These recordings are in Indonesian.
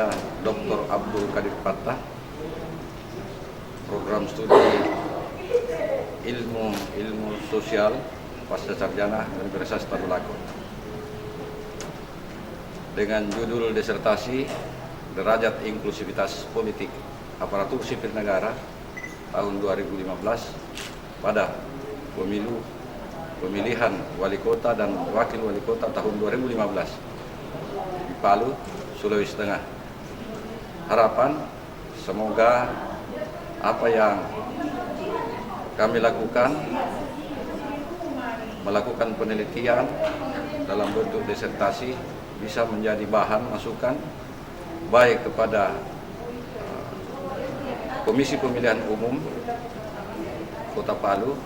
saya Dr. Abdul Qadir Fattah, program studi ilmu sosial pasca sarjana Universitas Tadulako, dengan judul disertasi Derajat Inklusivitas Politik Aparatur Sipil Negara tahun 2015 pada pemilihan wali kota dan wakil wali kota tahun 2015 di Palu, Sulawesi Tengah. Harapan semoga apa yang kami lakukan, melakukan penelitian dalam bentuk disertasi, bisa menjadi bahan masukan baik kepada Komisi Pemilihan Umum Kota Palu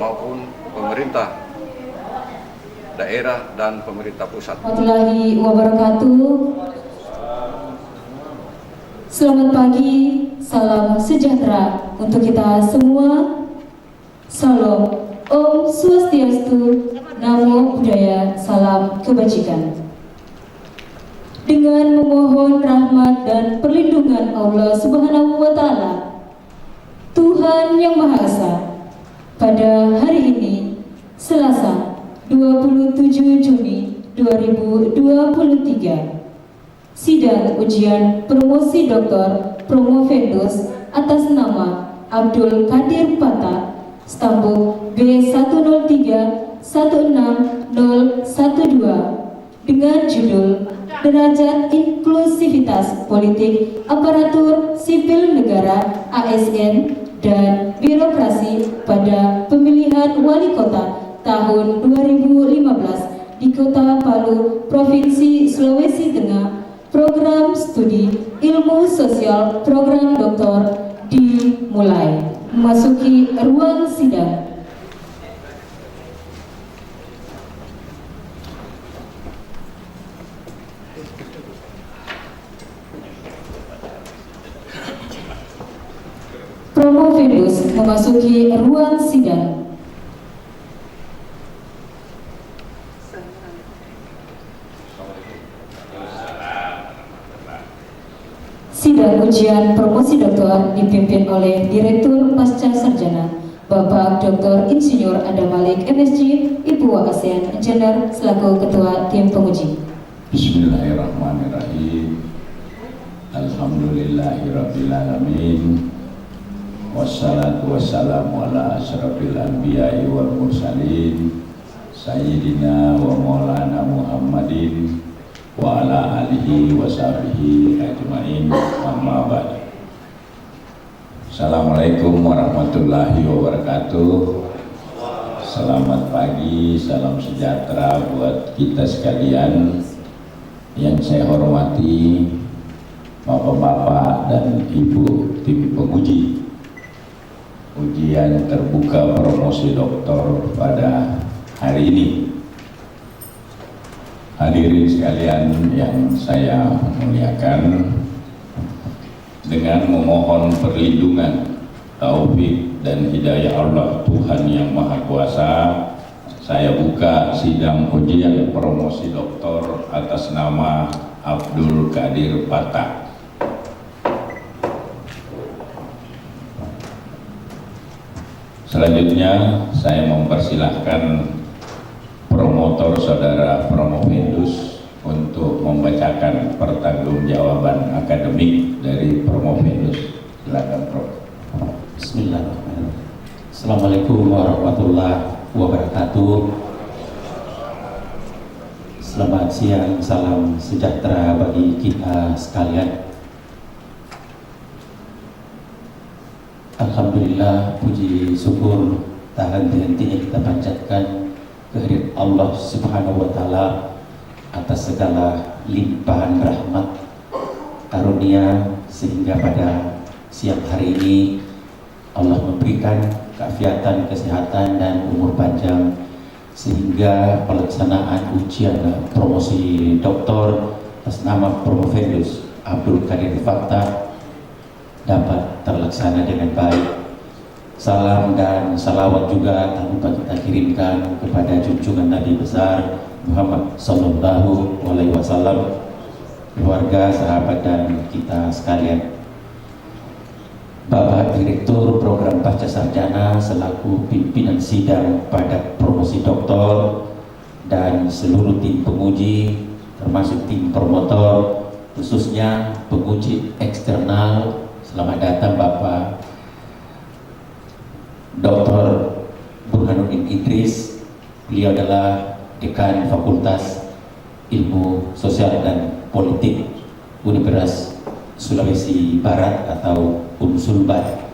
maupun pemerintah daerah dan pemerintah pusat. Warahmatullahi wabarakatuh. Selamat pagi, salam sejahtera untuk kita semua. Salam Om Swastiastu, Namo Buddhaya, salam kebajikan. Dengan memohon rahmat dan perlindungan Allah Subhanahu wa Ta'ala, Tuhan Yang Maha Esa, pada hari ini Selasa 27 Juni 2023, sidang ujian promosi doktor promovendus atas nama Abdul Qadir Fattah, stambuk B103-16012 dengan judul Derajat Inklusivitas Politik Aparatur Sipil Negara ASN dan Birokrasi pada Pemilihan Wali Kota tahun 2015 di Kota Palu, Provinsi Sulawesi Tengah. Program studi ilmu sosial program doktor dimulai. Memasuki ruang sidang. Promovendus memasuki ruang sidang. Sidang ujian promosi doktor dipimpin oleh Direktur Pasca Sarjana Bapak Dr. Insinyur Adam Malik MSc, Ibu ASEAN Engineer selaku Ketua Tim Penguji. Bismillahirrahmanirrahim. Alhamdulillahirabbil alamin. Wassalatu wassalamu ala asyrafil anbiya'i wal mursalin sayyidina wa maulana Muhammadin wa ala alihi wa sahbihi ajma'in, amma ba'd. Assalamualaikum warahmatullahi wabarakatuh. Selamat pagi, salam sejahtera buat kita sekalian. Yang saya hormati Bapak-bapak dan Ibu tim penguji ujian terbuka promosi doktor pada hari ini. Hadirin sekalian yang saya muliakan, dengan memohon perlindungan, taufik dan hidayah Allah Tuhan Yang Maha Kuasa, saya buka sidang ujian promosi doktor atas nama Abdul Qadir Fattah. Selanjutnya saya mempersilahkan promotor saudara promovendus untuk membacakan pertanggungjawaban akademik dari promovendus. Silakan, Prof. Bismillahirrahmanirrahim. Assalamualaikum warahmatullahi wabarakatuh. Selamat siang, salam sejahtera bagi kita sekalian. Alhamdulillah, puji syukur tak henti-hentinya kita panjatkan kehadirat Allah Subhanahu wa Ta'ala atas segala limpahan rahmat karunia, sehingga pada siang hari ini Allah memberikan keafiatan, kesehatan dan umur panjang, sehingga pelaksanaan ujian promosi doktor atas nama promovendus Abdul Qadir Fattah dapat terlaksana dengan baik. Salam dan salawat juga tak lupa kita kirimkan kepada junjungan Nabi besar Muhammad Sallallahu Alaihi Wasallam, keluarga, sahabat, dan kita sekalian. Bapak Direktur Program Pasca Sarjana selaku pimpinan sidang pada promosi doktor dan seluruh tim penguji termasuk tim promotor, khususnya penguji eksternal, selamat datang Bapak Dr. Burhanuddin Idris. Beliau adalah Dekan Fakultas Ilmu Sosial dan Politik Universitas Sulawesi Barat atau Unsulbat.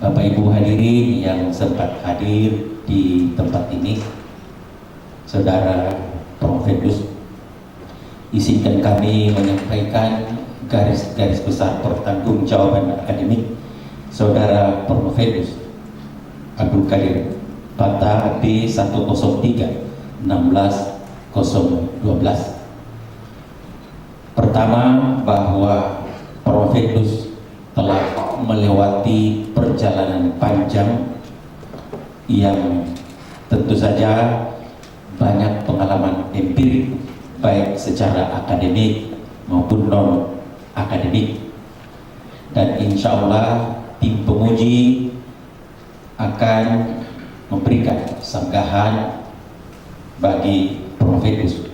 Bapak Ibu hadirin yang sempat hadir di tempat ini, Saudara Profedus, izinkan kami menyampaikan garis-garis besar pertanggungjawaban akademik Saudara Profedus Abdul Qadir Bata B103 16012. Pertama, bahwa Profedus telah melewati perjalanan panjang yang tentu saja banyak pengalaman empirik baik secara akademik maupun non akademik, dan insya Allah tim penguji akan memberikan sanggahan bagi Profedus.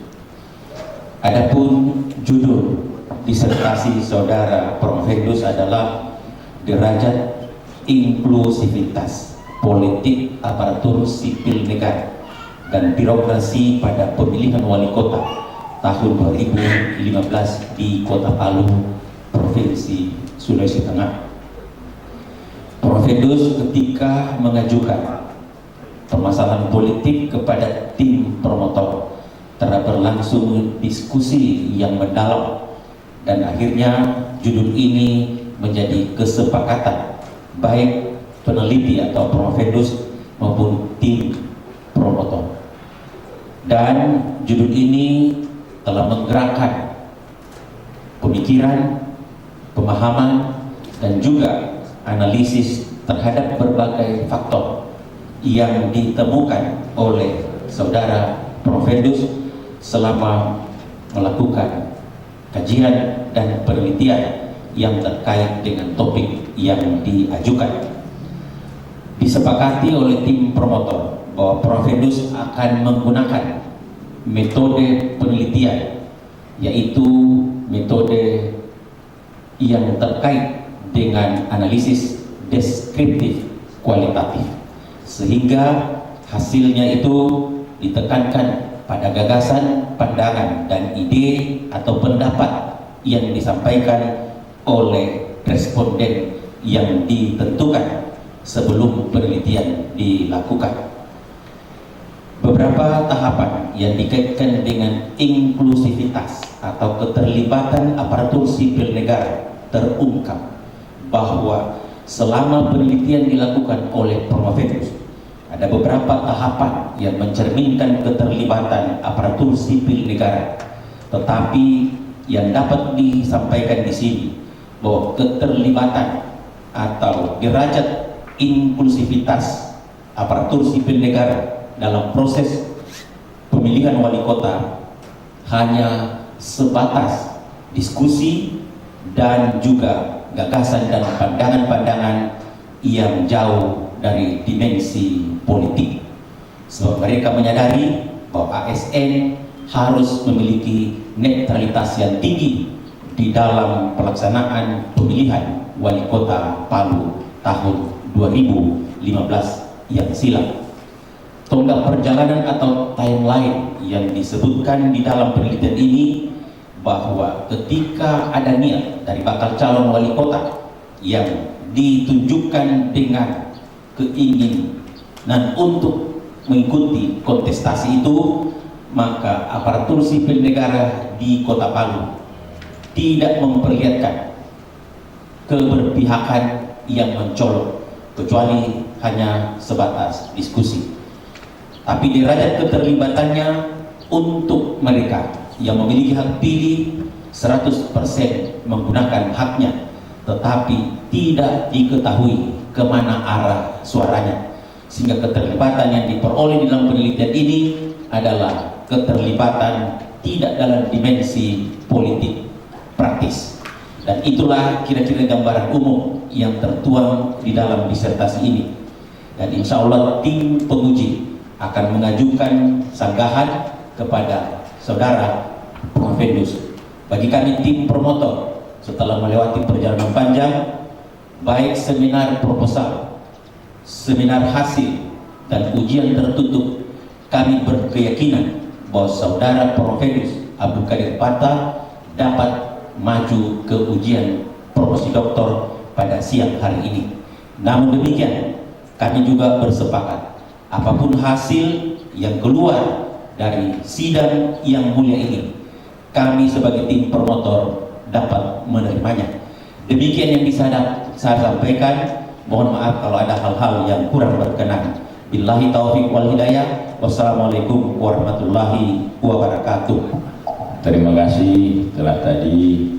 Adapun judul disertasi Saudara Profedus adalah Derajat Inklusivitas Politik Aparatur Sipil Negara dan Birokrasi pada Pemilihan Wali Kota tahun 2015 di Kota Palu, Provinsi Sulawesi Tengah. Profedus ketika mengajukan permasalahan politik kepada tim promotor telah berlangsung diskusi yang mendalam, dan akhirnya judul ini menjadi kesepakatan baik peneliti atau Profedus maupun tim promotor. Dan judul ini telah menggerakkan pemikiran, pemahaman, dan juga analisis terhadap berbagai faktor yang ditemukan oleh Saudara Profedus selama melakukan kajian dan penelitian yang terkait dengan topik yang diajukan. Disepakati oleh tim promotor bahwa Profedus akan menggunakan metode penelitian, yaitu metode yang terkait dengan analisis deskriptif kualitatif, sehingga hasilnya itu ditekankan pada gagasan, pandangan, dan ide atau pendapat yang disampaikan oleh responden yang ditentukan sebelum penelitian dilakukan. Beberapa tahapan yang dikaitkan dengan inklusivitas atau keterlibatan aparatur sipil negara terungkap bahwa selama penelitian dilakukan oleh Profedus, ada beberapa tahapan yang mencerminkan keterlibatan aparatur sipil negara. Tetapi yang dapat disampaikan di sini bahwa keterlibatan atau derajat inklusivitas aparatur sipil negara dalam proses pemilihan wali kota hanya sebatas diskusi dan juga gagasan dan pandangan-pandangan yang jauh dari dimensi politik. Sebab mereka menyadari bahwa ASN harus memiliki netralitas yang tinggi di dalam pelaksanaan pemilihan wali kota Palu tahun 2015 yang silam. Tonggak perjalanan atau timeline yang disebutkan di dalam penelitian ini bahwa ketika ada niat dari bakal calon wali kota yang ditunjukkan dengan keinginan untuk mengikuti kontestasi itu, maka aparatur sipil negara di Kota Palu tidak memperlihatkan keberpihakan yang mencolok, kecuali hanya sebatas diskusi. Tapi derajat keterlibatannya untuk mereka yang memiliki hak pilih 100% menggunakan haknya, tetapi tidak diketahui kemana arah suaranya, sehingga keterlibatan yang diperoleh di dalam penelitian ini adalah keterlibatan tidak dalam dimensi politik, praktis. Dan itulah kira-kira gambaran umum yang tertuang di dalam disertasi ini. Dan insya Allah tim penguji akan mengajukan sanggahan kepada saudara Profendus. Bagi kami tim promotor, setelah melewati perjalanan panjang, baik seminar proposal, seminar hasil, dan ujian tertutup, kami berkeyakinan bahwa saudara Profendus Abdul Qadir Pata dapat maju ke ujian promosi doktor pada siang hari ini. Namun demikian, kami juga bersepakat apapun hasil yang keluar dari sidang yang mulia ini, kami sebagai tim promotor dapat menerimanya. Demikian yang bisa saya sampaikan. Mohon maaf kalau ada hal-hal yang kurang berkenan. Billahi taufiq wal hidayah. Wassalamualaikum warahmatullahi wabarakatuh. Terima kasih telah tadi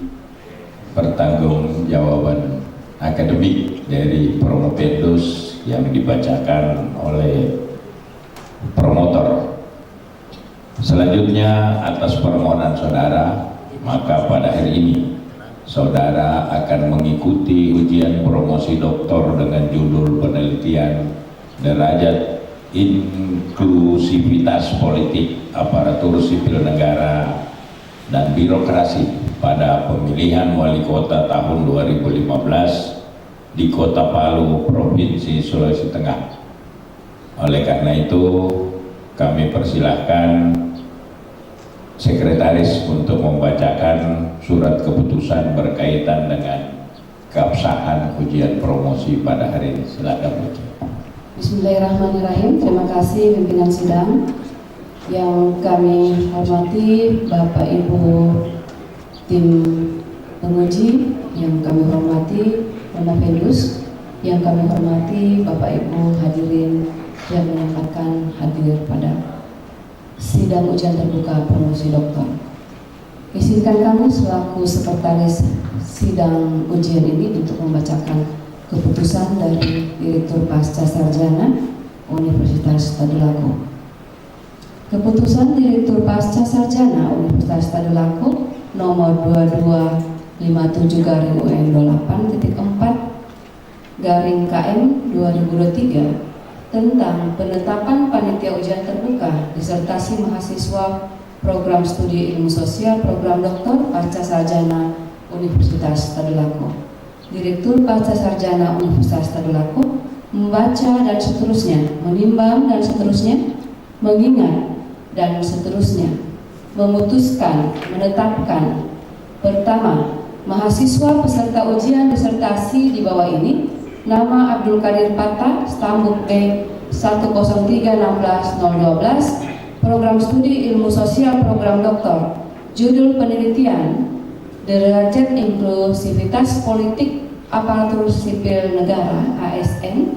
pertanggungjawaban akademik dari Profendus yang dibacakan oleh promotor. Selanjutnya atas permohonan saudara, maka pada hari ini saudara akan mengikuti ujian promosi doktor dengan judul penelitian derajat inklusivitas politik aparatur sipil negara dan birokrasi pada pemilihan wali kota tahun 2015 di Kota Palu, Provinsi Sulawesi Tengah. Oleh karena itu, kami persilahkan sekretaris untuk membacakan surat keputusan berkaitan dengan keabsahan ujian promosi pada hari ini. Silakan. Bismillahirrahmanirrahim. Terima kasih pimpinan sidang. Yang kami hormati Bapak Ibu tim penguji, yang kami hormati Profendus, yang kami hormati Bapak Ibu hadirin yang menyempatkan hadir pada sidang ujian terbuka promosi doktor. Izinkan kami selaku sekretaris sidang ujian ini untuk membacakan keputusan dari Direktur Pasca Sarjana Universitas Tadulako. Keputusan Direktur Pasca Sarjana Universitas Tadulako nomor 2257/UN-28.4/KM 2023 tentang penetapan panitia ujian terbuka disertasi mahasiswa program studi ilmu sosial program doktor pasca sarjana Universitas Tadulako. Direktur Pasca Sarjana Universitas Tadulako membaca dan seterusnya, menimbang dan seterusnya, mengingat dan seterusnya, memutuskan, menetapkan. Pertama, mahasiswa peserta ujian disertasi di bawah ini, nama Abdul Qadir Pata, stambuk B 10316-012, program studi ilmu sosial program doktor, judul penelitian derajat inklusivitas politik aparatur sipil negara ASN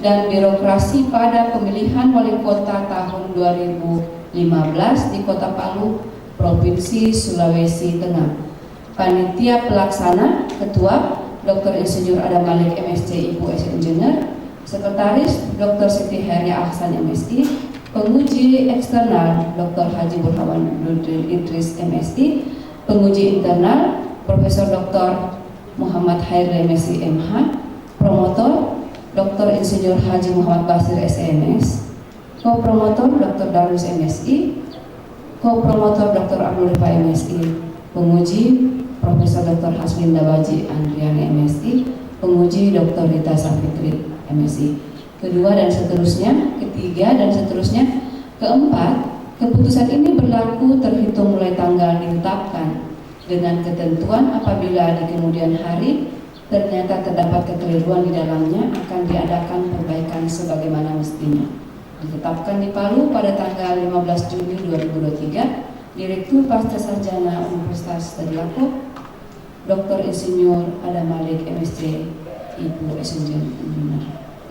dan birokrasi pada pemilihan wali kota tahun 2015 di Kota Palu, Provinsi Sulawesi Tengah. Panitia pelaksana, Ketua Dr. Insinyur Adam Malik MSc IPU Engineer, Sekretaris Dr. Siti Heria Ahsan MSI, penguji eksternal Dr. Haji Burhawan Nurdin Idris MSI, penguji internal Profesor Dr. Muhammad Hairil MSI MH, promotor Dr. Insinyur Haji Muhammad Basir SMS, co-promotor Dr. Darus MSI, co-promotor Dr. Abdul Rifa MSI, penguji Profesor Dr. Haslinda Baji Andriani MSI, penguji Dr. Rita Safitri MSI. Kedua dan seterusnya, ketiga dan seterusnya. Keempat, keputusan ini berlaku terhitung mulai tanggal ditetapkan dengan ketentuan apabila di kemudian hari ternyata terdapat kekeliruan di dalamnya akan diadakan perbaikan sebagaimana mestinya. Ditetapkan di Palu pada tanggal 15 Juni 2023, Direktur Pasca Sarjana Universitas Tadulako, Dr. Insinyur Adam Malik MSc IPU Engineer.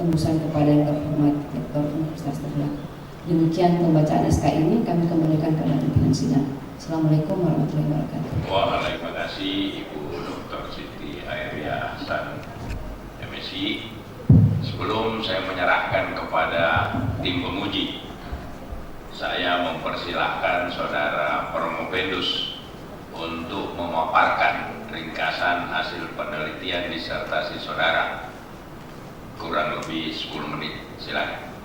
Tembusan kepada yang terhormat Rektor Universitas Tadulako. Demikian pembacaan SK ini, kami kembalikan kepada pimpinan sidang. Assalamualaikum warahmatullahi wabarakatuh. Waalaikumsalam Ibu Dr. Siti Heria Ahsan MSI. Sebelum saya menyerahkan kepada tim penguji, saya mempersilahkan Saudara Profendus untuk memaparkan pembahasan hasil penelitian disertasi saudara. Kurang lebih 10 menit, silakan.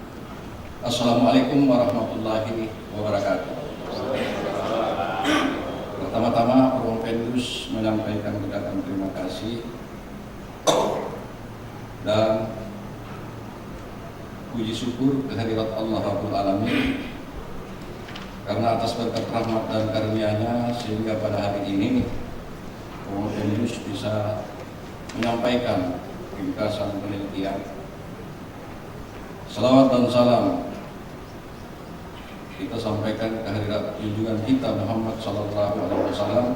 Assalamualaikum warahmatullahi wabarakatuh. Pertama-tama Prompendus menyampaikan ucapan terima kasih dan puji syukur kehadirat Allah Rabbul Alamin karena atas berkat rahmat dan karunia-Nya sehingga pada hari ini Prompendus bisa menyampaikan ringkasan penelitian. Salawat dan salam kita sampaikan kehadirat junjungan kita Muhammad Sallallahu Alaihi Wasallam.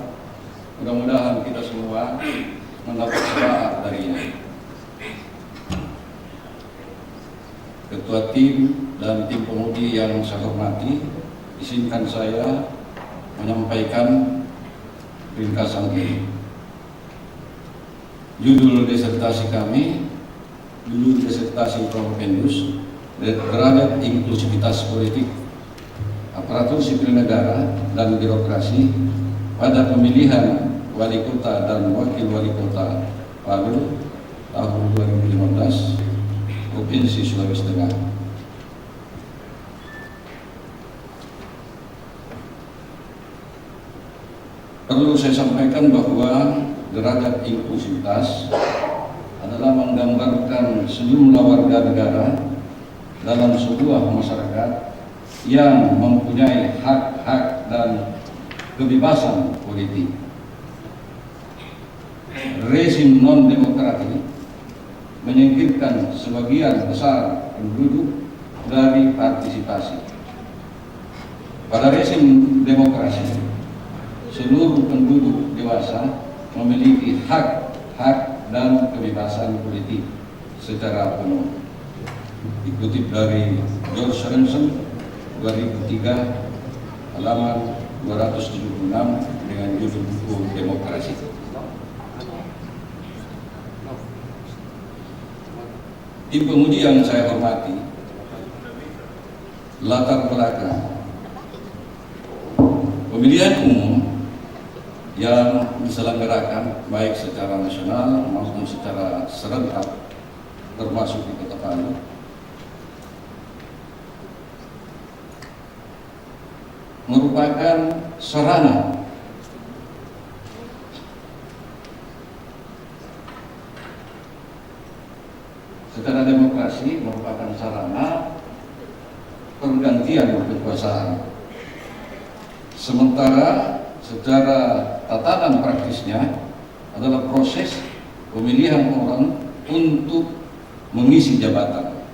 Mudah-mudahan kita semua mendapat syafaat darinya. Ketua tim dan tim pemudi yang saya hormati, izinkan saya menyampaikan ringkasan ini. Judul disertasi kami, judul disertasi Prompendus, derajat inklusivitas politik aparatur sipil negara dan birokrasi pada pemilihan wali kota dan wakil wali kota Palu tahun 2015 Provinsi Sulawesi Tengah. Perlu saya sampaikan bahwa derajat inklusivitas adalah menggambarkan sejumlah warga negara dalam sebuah masyarakat yang mempunyai hak-hak dan kebebasan politik. Rezim non-demokratik menyingkirkan sebagian besar penduduk dari partisipasi. Pada rezim demokrasi, seluruh penduduk dewasa memiliki hak-hak dan kebebasan politik secara penuh. Dikutip dari George Sorensen 2003 halaman 276 dengan judul buku Demokrasi. Tim pemudi yang saya hormati, latar belakang pemilihan umum yang diselenggarakan baik secara nasional maupun secara serentak termasuk di Kota Palu merupakan sarana secara demokrasi, merupakan sarana pergantian kekuasaan. Sementara secara tatanan praktisnya adalah proses pemilihan orang untuk mengisi jabatan.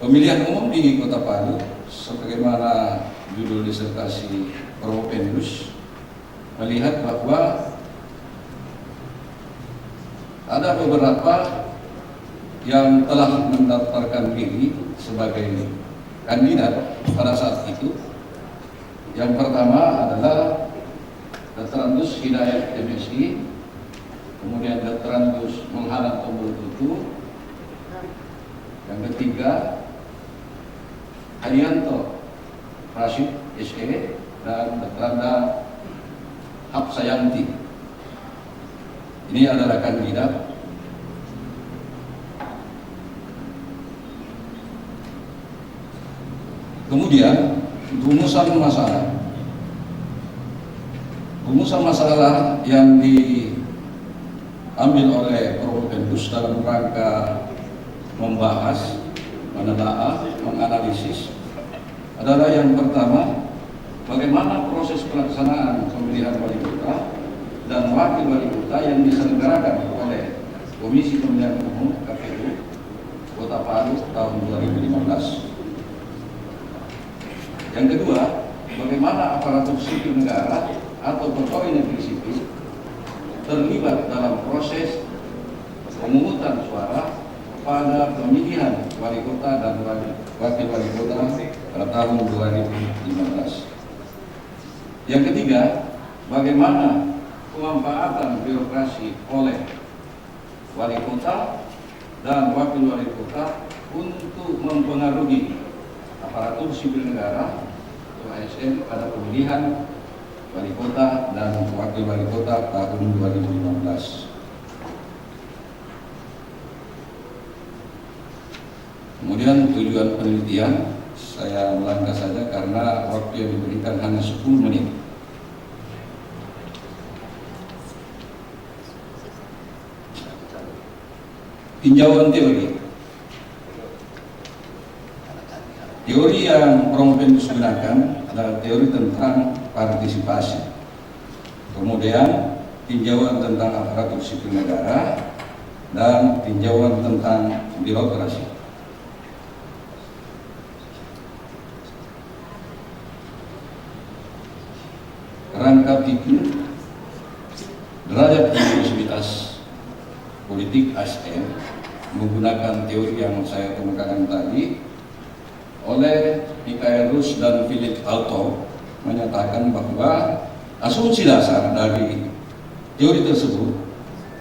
Pemilihan umum di Kota Palu, sebagaimana judul disertasi Prompendus, melihat bahwa ada beberapa yang telah mendaftarkan diri sebagai kandidat pada saat itu. Yang pertama adalah Dr. Hidayat MSI, kemudian Dr. Menghalang Tombol Tutu, yang ketiga Hadianto Rashid SE, dan Dr. Hapsayanti. Ini adalah kandidat. Kemudian rumusan masalah yang diambil oleh Prompendus dalam rangka membahas, menelaah, menganalisis adalah yang pertama, bagaimana proses pelaksanaan pemilihan wali kota dan wakil wali kota yang diselenggarakan oleh Komisi Pemilihan Umum KPU Kota Palu tahun 2015. Yang kedua, bagaimana aparatur sipil negara atau pegawai negeri sipil terlibat dalam proses pemungutan suara pada pemilihan wali kota dan wakil wali kota pada tahun 2015. Yang ketiga, bagaimana pemanfaatan birokrasi oleh wali kota dan wakil wali kota untuk mempengaruhi aparatur sipil negara atau ASN pada pemilihan wali kota dan wakil wali kota tahun 2015. Kemudian tujuan penelitian, saya melangkah saja karena waktu yang diberikan hanya 10 menit. Tinjauan teori. Teori yang Promovendus gunakan adalah teori tentang partisipasi. Kemudian tinjauan tentang aparatur sipil negara dan tinjauan tentang birokrasi. Kerangka pikir derajat inklusivitas politik ASN menggunakan teori yang saya kemukakan tadi oleh Michael Ruse dan Philip Alto menyatakan bahwa asumsi dasar dari teori tersebut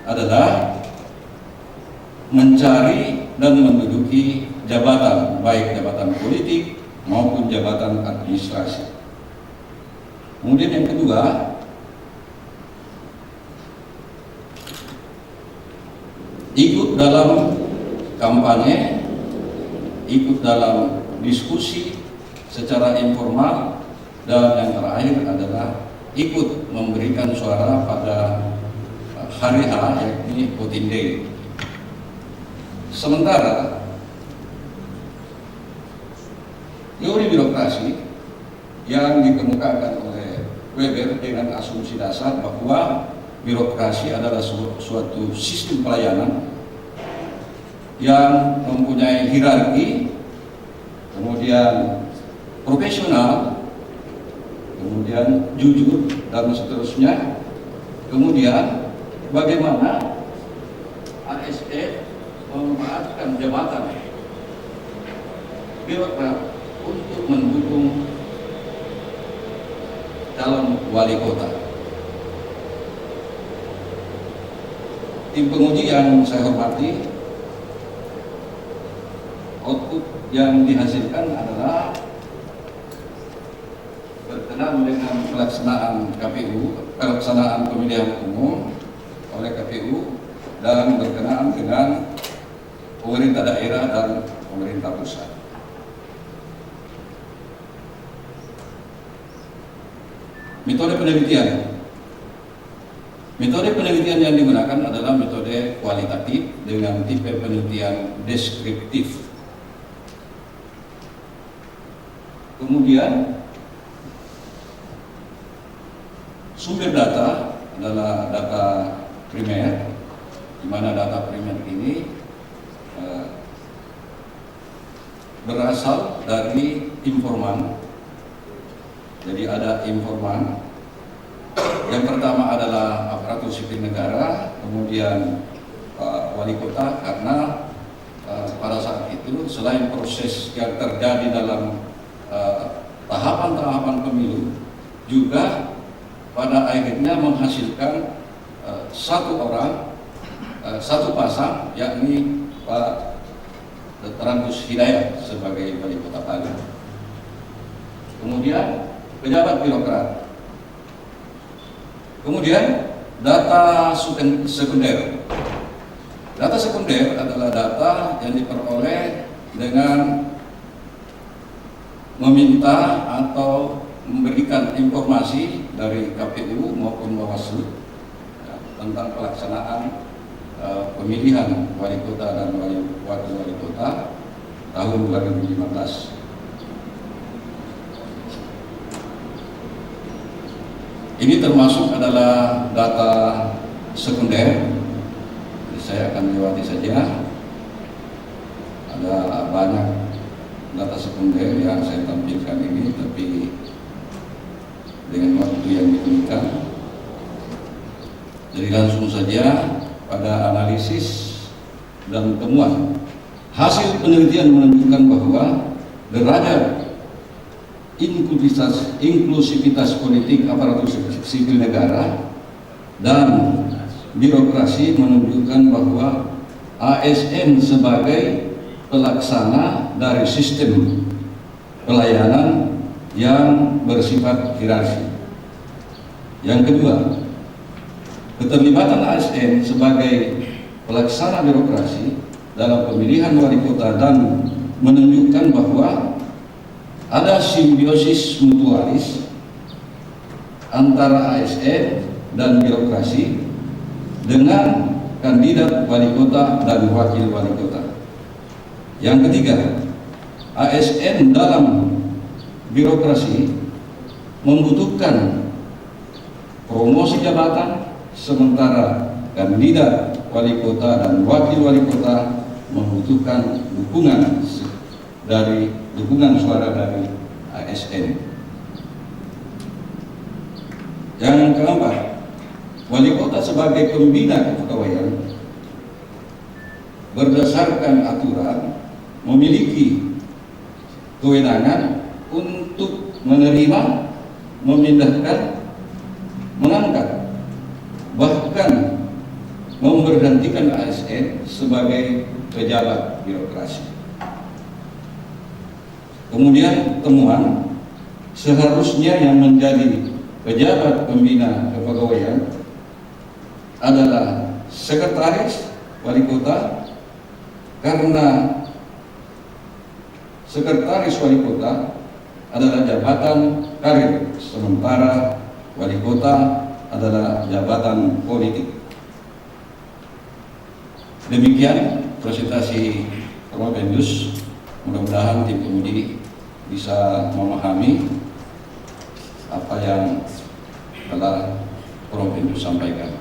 adalah mencari dan menduduki jabatan, baik jabatan politik maupun jabatan administrasi. Kemudian yang kedua, ikut dalam kampanye, ikut dalam diskusi secara informal, dan yang terakhir adalah ikut memberikan suara pada hari H, yakni voting day. Sementara teori birokrasi yang dikemukakan oleh Weber dengan asumsi dasar bahwa birokrasi adalah suatu sistem pelayanan yang mempunyai hierarki, kemudian profesional, kemudian jujur, dan seterusnya. Kemudian bagaimana ASN memanfaatkan jabatan birokrat untuk mendukung calon wali kota. Tim penguji yang saya hormati, output yang dihasilkan adalah berkenaan dengan pelaksanaan pemilihan umum oleh KPU dan berkenaan dengan pemerintah daerah dan pemerintah pusat. Metode penelitian. Metode penelitian yang digunakan adalah metode kualitatif dengan tipe penelitian deskriptif. Kemudian sumber data adalah data primer, di mana data primer ini berasal dari informan. Jadi ada informan. Yang pertama adalah aparatur sipil negara, kemudian wali kota, karena pada saat itu selain proses yang terjadi dalam tahapan-tahapan pemilu, juga pada akhirnya menghasilkan satu orang, satu pasang, yakni Pak Terangkus Hidayat sebagai wali kota Palu. Kemudian pejabat birokrat. Kemudian data sekunder. Data sekunder adalah data yang diperoleh dengan meminta atau memberikan informasi dari KPU maupun Bawaslu tentang pelaksanaan pemilihan wali kota dan wakil wali kota tahun 2015. Ini termasuk adalah data sekunder. Jadi saya akan lewati saja. Ada banyak data sekunder yang saya tampilkan ini, tapi dengan waktu yang diberikan. Jadi langsung saja pada analisis dan temuan. Hasil penelitian menunjukkan bahwa derajat inklusivitas politik aparatur sipil negara dan birokrasi menunjukkan bahwa ASN sebagai pelaksana dari sistem pelayanan yang bersifat hierarki. Yang kedua, keterlibatan ASN sebagai pelaksana birokrasi dalam pemilihan wali kota dan menunjukkan bahwa ada simbiosis mutualis antara ASN dan birokrasi dengan kandidat wali kota dan wakil wali kota. Yang ketiga, ASN dalam birokrasi membutuhkan promosi jabatan, sementara kandidat wali kota dan wakil wali kota membutuhkan dukungan suara dari ASN. Yang keempat, wali kota sebagai pembina kepegawaian berdasarkan aturan memiliki kewenangan untuk menerima, memindahkan, mengangkat, bahkan memberhentikan ASN sebagai pejabat birokrasi. Kemudian temuan, seharusnya yang menjadi pejabat pembina kepegawaian adalah sekretaris wali kota, karena sekretaris wali kota adalah jabatan karir, sementara wali kota adalah jabatan politik. Demikian presentasi Provendus. Mudah-mudahan tim penguji bisa memahami apa yang telah Provendus sampaikan.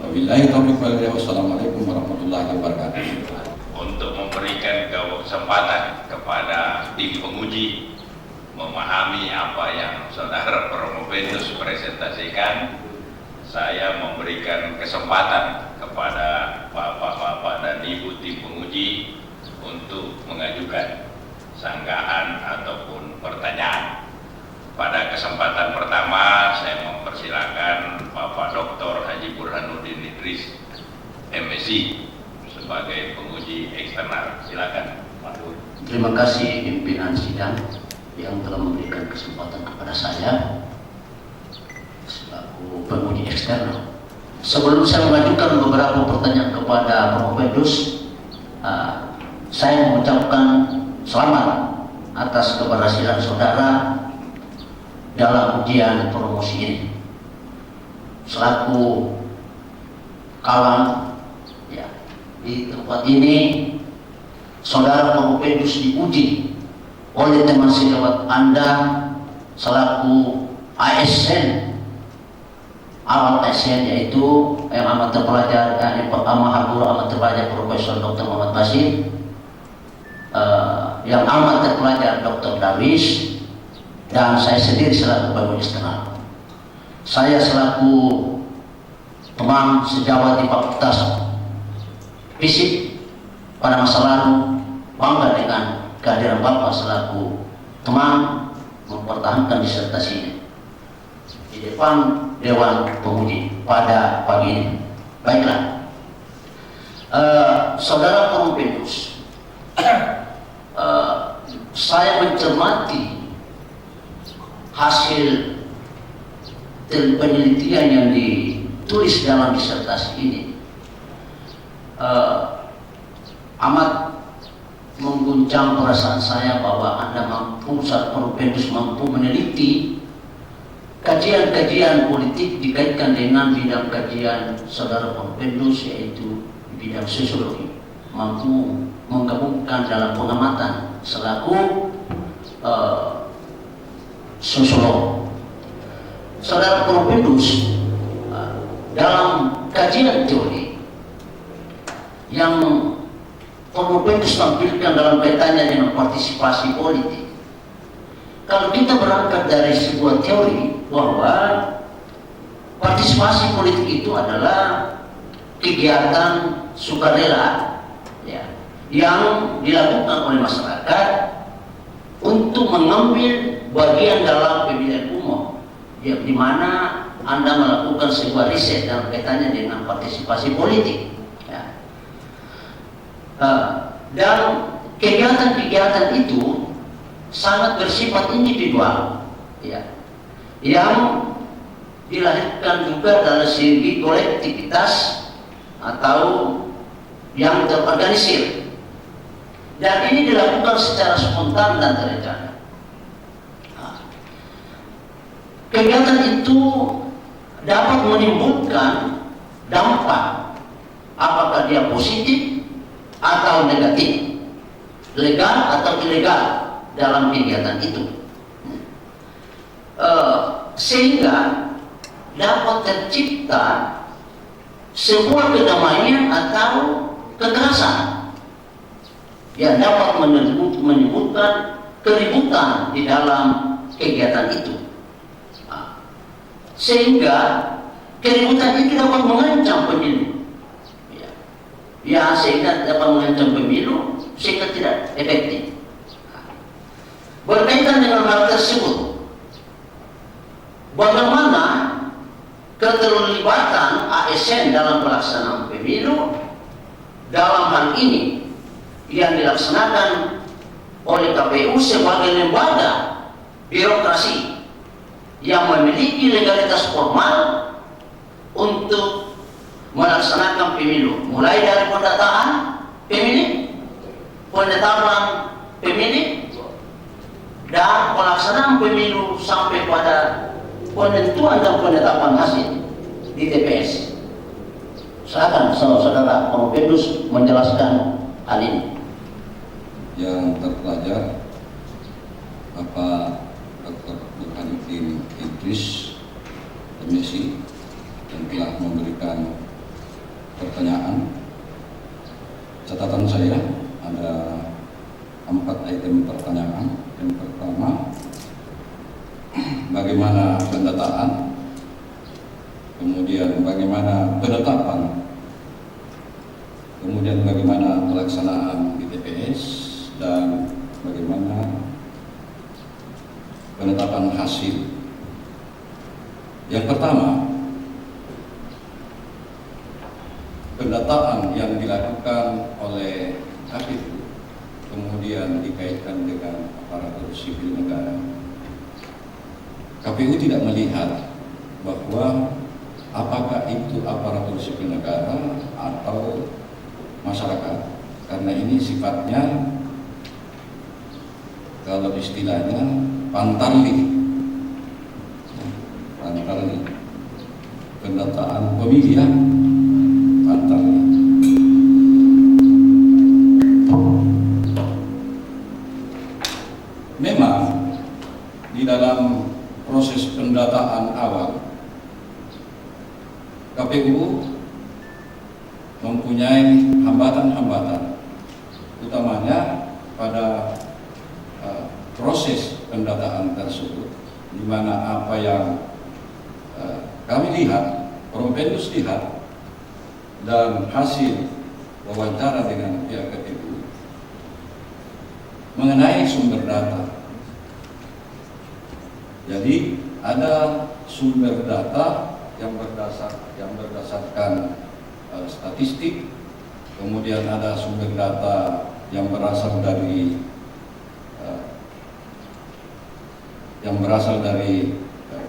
Wabillahi taufiq wal hidayah. Wassalamualaikum warahmatullahi wabarakatuh. Untuk memberikan kesempatan kepada tim penguji memahami apa yang saudara Provendus presentasikan, saya memberikan kesempatan kepada bapak-bapak dan ibu tim penguji untuk mengajukan sanggahan ataupun pertanyaan. Pada kesempatan pertama saya mempersilakan Bapak Dr. Haji Burhanuddin Idris, MSI, sebagai penguji eksternal. Silakan, Pak Bur. Terima kasih pimpinan sidang yang telah memberikan kesempatan kepada saya selaku penguji eksternal. Sebelum saya mengajukan beberapa pertanyaan kepada Provendus, saya mengucapkan selamat atas keberhasilan saudara dalam ujian promosi ini. Selaku kawan ya, di tempat ini, saudara Provendus diuji oleh teman sejawat Anda selaku ASN, awal ASN, yaitu yang amat terpelajar, Maha Guru amat terpelajar Profesor Dr. Muhammad Basir, yang amat terpelajar Dr. Darwis, dan saya sendiri selaku penguji eksternal. Saya selaku teman sejawat di Fakultas Fisik pada masa lalu bangga dengan kehadiran Bapak selaku teman mempertahankan disertasi ini di depan Dewan Penguji pada pagi ini. Baiklah, saudara Provendus, saya mencermati hasil penelitian yang ditulis dalam disertasi ini. Amat mengguncang perasaan saya bahwa Anda mampu, saat Provendus mampu meneliti kajian-kajian politik dikaitkan dengan bidang kajian saudara Provendus, yaitu bidang sosiologi, mampu menggabungkan dalam pengamatan selaku sosiolog. Saudara Provendus dalam kajian teori yang Provendus tampilkan dalam kaitannya dengan partisipasi politik. Kalau kita berangkat dari sebuah teori bahwa partisipasi politik itu adalah kegiatan sukarela ya, yang dilakukan oleh masyarakat untuk mengambil bagian dalam pemilihan umum, ya, di mana Anda melakukan sebuah riset dalam kaitannya dengan partisipasi politik. Ya. Dan kegiatan-kegiatan itu sangat bersifat individual, ya, yang dilahirkan juga dari segi kolektivitas atau yang terorganisir, dan ini dilakukan secara spontan dan terencana. Kegiatan itu dapat menimbulkan dampak, apakah dia positif atau negatif, legal atau ilegal dalam kegiatan itu, sehingga dapat tercipta sebuah kedamaian atau kekerasan yang dapat menimbulkan keributan di dalam kegiatan itu, sehingga keributan itu dapat mengancam pemilu, sehingga dapat mengancam pemilu sehingga tidak efektif. Berkaitan dengan hal tersebut, bagaimana keterlibatan ASN dalam pelaksanaan pemilu dalam hal ini yang dilaksanakan oleh KPU sebagai lembaga birokrasi yang memiliki legalitas formal untuk melaksanakan pemilu, mulai dari pendataan pemilih, penetapan pemilih, dan pelaksanaan pemilu sampai pada penentuan dan penetapan hasil di TPS. Silakan saudara Kompendus menjelaskan hal ini. Yang terpelajar Bapak Dr. Burhanuddin Idris MSc yang telah memberikan pertanyaan. Catatan saya ada 4 item pertanyaan. Yang pertama, bagaimana pendataan, kemudian bagaimana penetapan, kemudian bagaimana pelaksanaan di TPS, dan bagaimana penetapan hasil. Yang pertama, pendataan yang dilakukan oleh KPU kemudian dikaitkan dengan aparatur sipil negara. KPU tidak melihat bahwa apakah itu aparatur sipil negara atau masyarakat, karena ini sifatnya, kalau istilahnya, pantarlih, pendataan pemilihan, pantarlih. Memang di dalam proses pendataan awal, KPU mempunyai hambatan-hambatan, utamanya pada proses pendataan tersebut, di mana apa yang kami lihat, Kompendus lihat, dan hasil wawancara dengan pihak KPU mengenai sumber data. Jadi ada sumber data yang berdasarkan statistik, kemudian ada sumber data yang berasal dari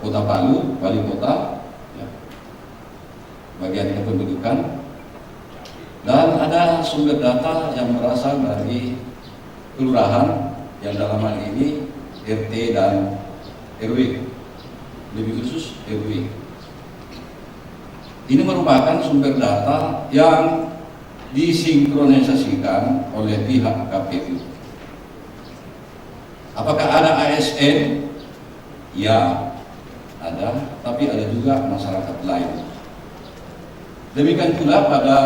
Kota Palu, wali kota, ya, bagian kependudukan, dan ada sumber data yang berasal dari kelurahan, yang dalam hal ini RT dan RW, lebih khusus RW. Ini merupakan sumber data yang disinkronisasikan oleh pihak KPU. Apakah ada ASN? Ya, ada, tapi ada juga masyarakat lain. Demikian pula pada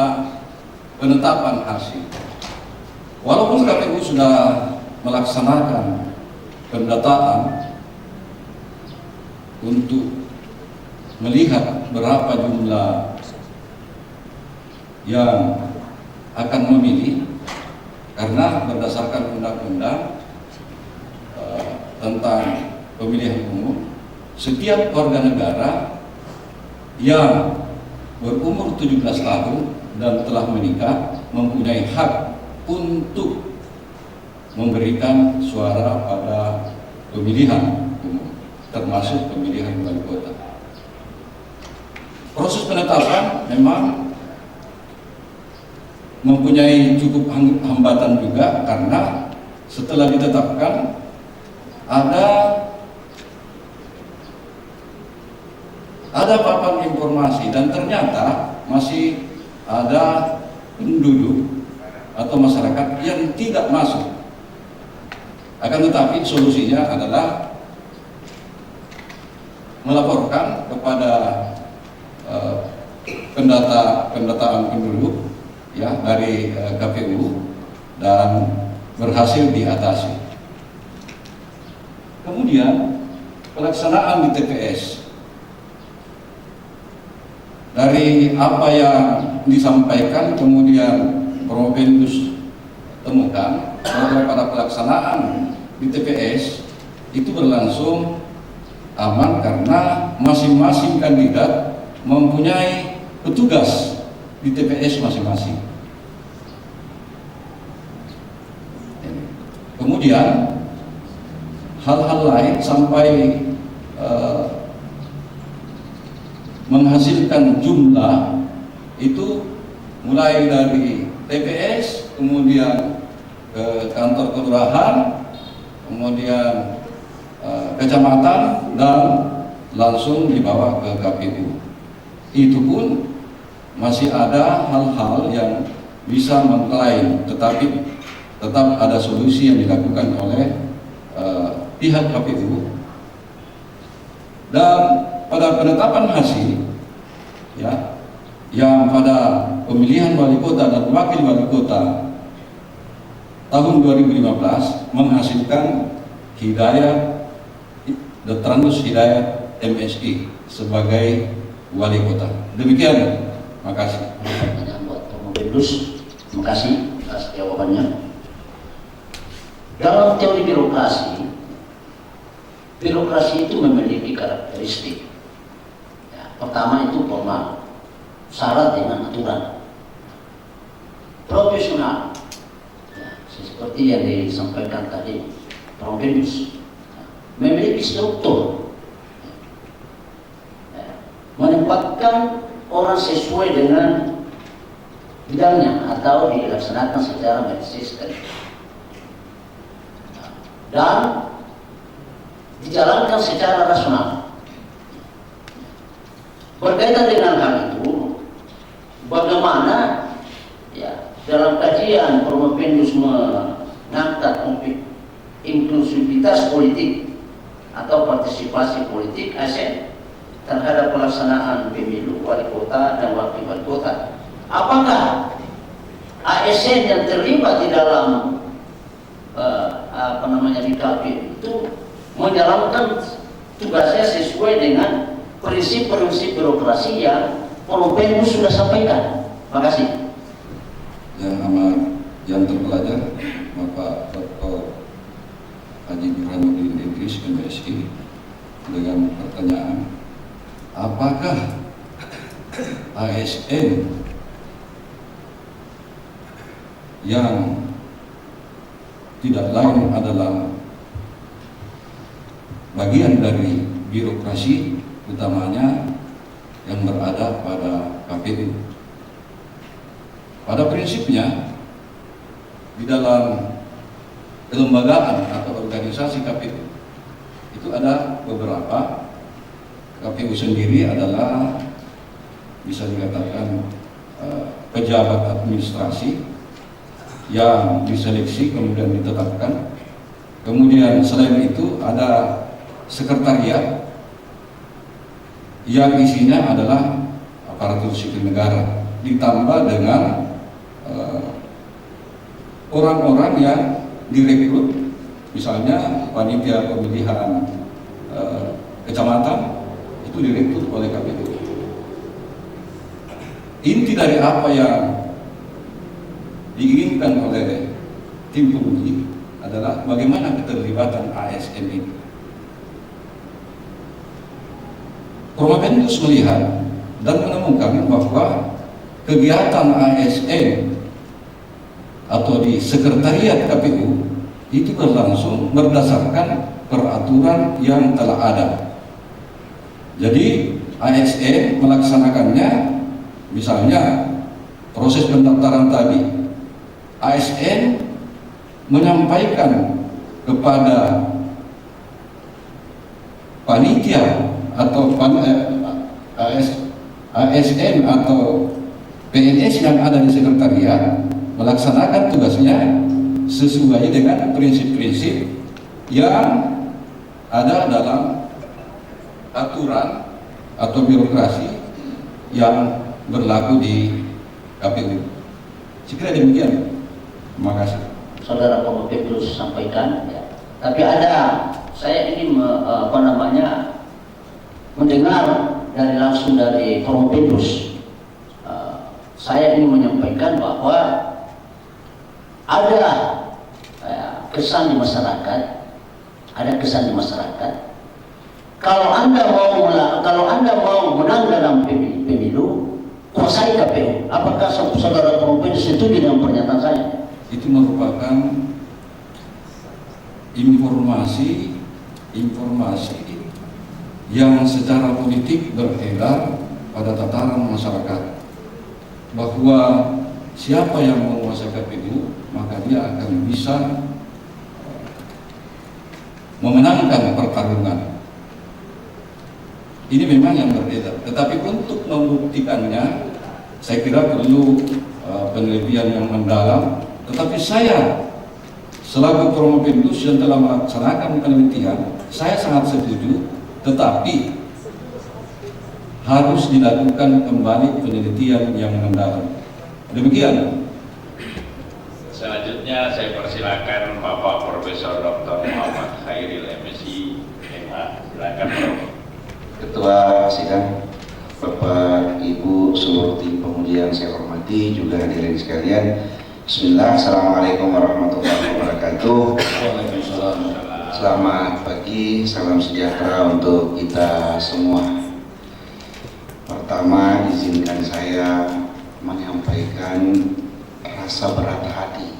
penetapan hasil. Walaupun KPU sudah melaksanakan pendataan untuk melihat berapa jumlah yang akan memilih, karena berdasarkan undang-undang tentang pemilihan umum, setiap warga negara yang berumur 17 tahun dan telah menikah mempunyai hak untuk memberikan suara pada pemilihan umum, termasuk pemilihan wali kota. proses penetapan memang mempunyai cukup hambatan juga, karena setelah ditetapkan ada papan informasi dan ternyata masih ada penduduk atau masyarakat yang tidak masuk. Akan tetapi solusinya adalah melaporkan kepada pendataan penduduk ya dari KPU dan berhasil diatasi. Kemudian pelaksanaan di TPS, dari apa yang disampaikan kemudian Provendus temukan bahwa pada pelaksanaan di TPS itu berlangsung aman karena masing-masing kandidat mempunyai petugas di TPS masing-masing. Kemudian hal-hal lain sampai menghasilkan jumlah itu mulai dari TPS, kemudian ke kantor kelurahan, kemudian kecamatan, dan langsung dibawa ke KPU. Itu pun masih ada hal-hal yang bisa mengklaim, tetapi tetap ada solusi yang dilakukan oleh pihak KPU. Dan pada penetapan hasil ya, yang pada pemilihan wali kota dan wakil wali kota tahun 2015 menghasilkan Hidayat Detranus Hidayat MSI sebagai wali kota. Demikian, makasih. Pertanyaan buat Provendus, terima kasih atas jawabannya. Dalam teori birokrasi itu memiliki karakteristik. Ya, pertama itu formal, syarat dengan aturan. Profesional, ya, seperti yang disampaikan tadi Provendus, ya, memiliki struktur, ya, menempatkan orang sesuai dengan bidangnya atau dilaksanakan secara konsisten, dan dijalankan secara rasional. Berkaitan dengan hal itu, bagaimana ya dalam kajian Provendus mengangkat inklusivitas politik atau partisipasi politik ASN terhadap pelaksanaan pemilu wali kota dan wakil wali kota. Apakah ASN yang terlibat di dalam di KPU itu menjalankan tugasnya sesuai dengan prinsip-prinsip birokrasi yang Provendus sudah sampaikan? Terima kasih. Yang amat yang terpelajar, Bapak Dr. Haji Burhanuddin Idris MSI, dengan pertanyaan, apakah ASN yang tidak lain adalah bagian dari birokrasi, utamanya yang berada pada KPU. Pada prinsipnya, di dalam kelembagaan atau organisasi KPU itu ada beberapa. KPU sendiri adalah bisa dikatakan pejabat administrasi yang diseleksi kemudian ditetapkan. Kemudian selain itu ada sekretariat yang isinya adalah aparatur sipil negara, ditambah dengan orang-orang yang direkrut, misalnya panitia pemilihan kecamatan itu direkrut oleh KPU. Inti dari apa yang diinginkan oleh tim penguji adalah bagaimana keterlibatan ASN ini. Provendus melihat dan menemukan bahwa kegiatan ASN atau di sekretariat KPU itu berlangsung berdasarkan peraturan yang telah ada. Jadi ASN melaksanakannya, misalnya proses pendaftaran tadi, ASN menyampaikan kepada panitia atau ASN atau PNS yang ada di sekretariat melaksanakan tugasnya sesuai dengan prinsip-prinsip yang ada dalam aturan atau birokrasi yang berlaku di KPU. Sekira demikian. Terima kasih. Saudara Komodus sampaikan, ya. Tapi saya ingin mendengar langsung dari Komodus. Saya ingin menyampaikan bahwa ada kesan di masyarakat, kalau Anda mau menang dalam pemilu, kuasai KPU. Apakah saudara Komodus setuju dengan pernyataan saya? Itu merupakan informasi yang secara politik beredar pada tataran masyarakat bahwa siapa yang menguasai KPU maka dia akan bisa memenangkan pertarungan. Ini memang yang beredar, tetapi untuk membuktikannya saya kira perlu penelitian yang mendalam. Tetapi saya selaku Promopendus yang telah melaksanakan penelitian, saya sangat setuju, tetapi harus dilakukan kembali penelitian yang mendalam. Demikian. Selanjutnya saya persilakan Bapak Profesor Dr. Muhammad Khairil MSI MH. Silakan Prof. Ketua Sidang, Bapak Ibu seluruh tim penguji yang saya hormati, juga hadirin sekalian. Bismillah, Assalamualaikum warahmatullahi wabarakatuh. Selamat pagi, salam sejahtera untuk kita semua. Pertama, izinkan saya menyampaikan rasa berat hati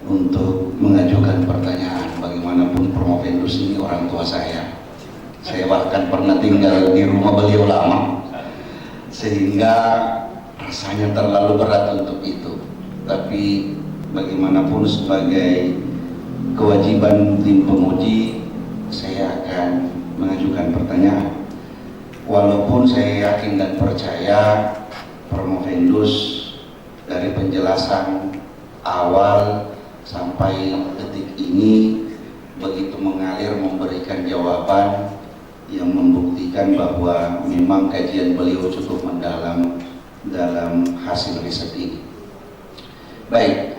untuk mengajukan pertanyaan. Bagaimanapun Promopendus ini orang tua saya bahkan pernah tinggal di rumah beliau lama, sehingga rasanya terlalu berat untuk itu. Tapi bagaimanapun sebagai kewajiban tim penguji, saya akan mengajukan pertanyaan. Walaupun saya yakin dan percaya Promopendus dari penjelasan awal sampai detik ini begitu mengalir memberikan jawaban yang membuktikan bahwa memang kajian beliau cukup mendalam dalam hasil riset ini. Baik,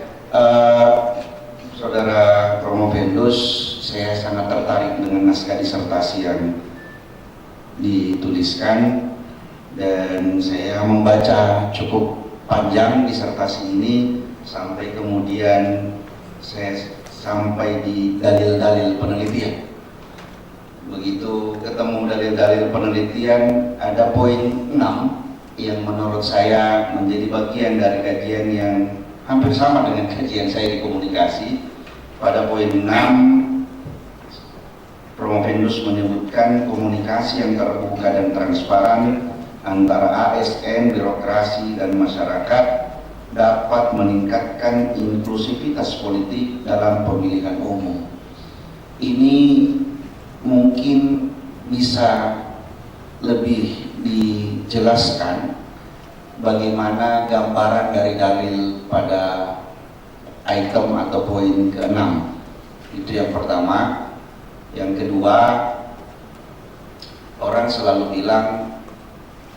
Saudara Promopendus, saya sangat tertarik dengan naskah disertasi yang dituliskan, dan saya membaca cukup panjang disertasi ini sampai kemudian saya sampai di dalil-dalil penelitian. Begitu ketemu dalil-dalil penelitian, ada poin 6 yang menurut saya menjadi bagian dari kajian yang hampir sama dengan kajian saya di komunikasi. Pada poin 6, Promopendus menyebutkan komunikasi yang terbuka dan transparan antara ASN, birokrasi, dan masyarakat dapat meningkatkan inklusivitas politik dalam pemilihan umum. Ini mungkin bisa lebih dijelaskan bagaimana gambaran dari dalil pada item atau poin ke-6. Itu yang pertama. Yang kedua, orang selalu bilang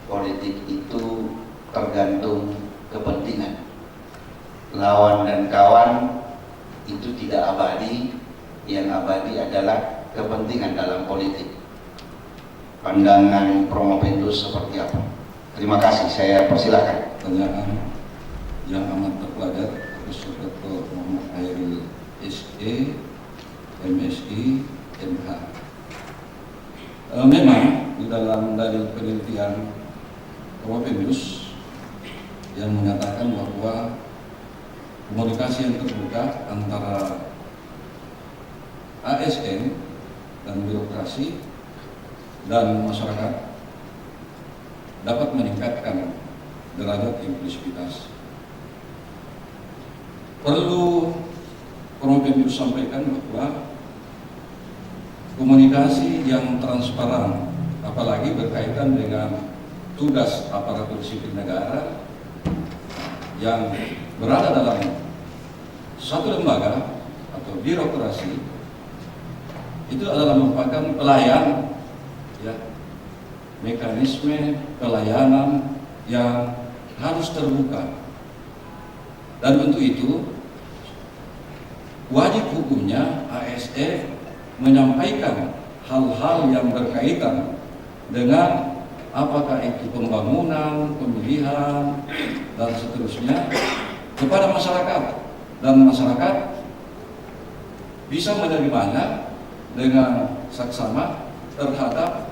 politik itu tergantung kepentingan. Lawan dan kawan itu tidak abadi, yang abadi adalah kepentingan dalam politik. Pandangan Promopendus seperti apa? Terima kasih, saya persilakan. Pertanyaan yang amat terpelajar, Profesor Dr. Muhammad Khairil SE, MSI, MH. Memang di dalam dari penelitian Promopendus yang menyatakan bahwa komunikasi yang terbuka antara ASN dan birokrasi dan masyarakat dapat meningkatkan derajat inklusivitas. Perlu Prof. sampaikan bahwa komunikasi yang transparan, apalagi berkaitan dengan tugas aparatur sipil negara yang berada dalam satu lembaga atau birokrasi, itu adalah merupakan pelayan, ya, mekanisme pelayanan yang harus terbuka. Dan untuk itu wajib hukumnya ASN menyampaikan hal-hal yang berkaitan dengan apakah itu pembangunan, pemilihan, dan seterusnya kepada masyarakat, dan masyarakat bisa menerimanya dengan saksama terhadap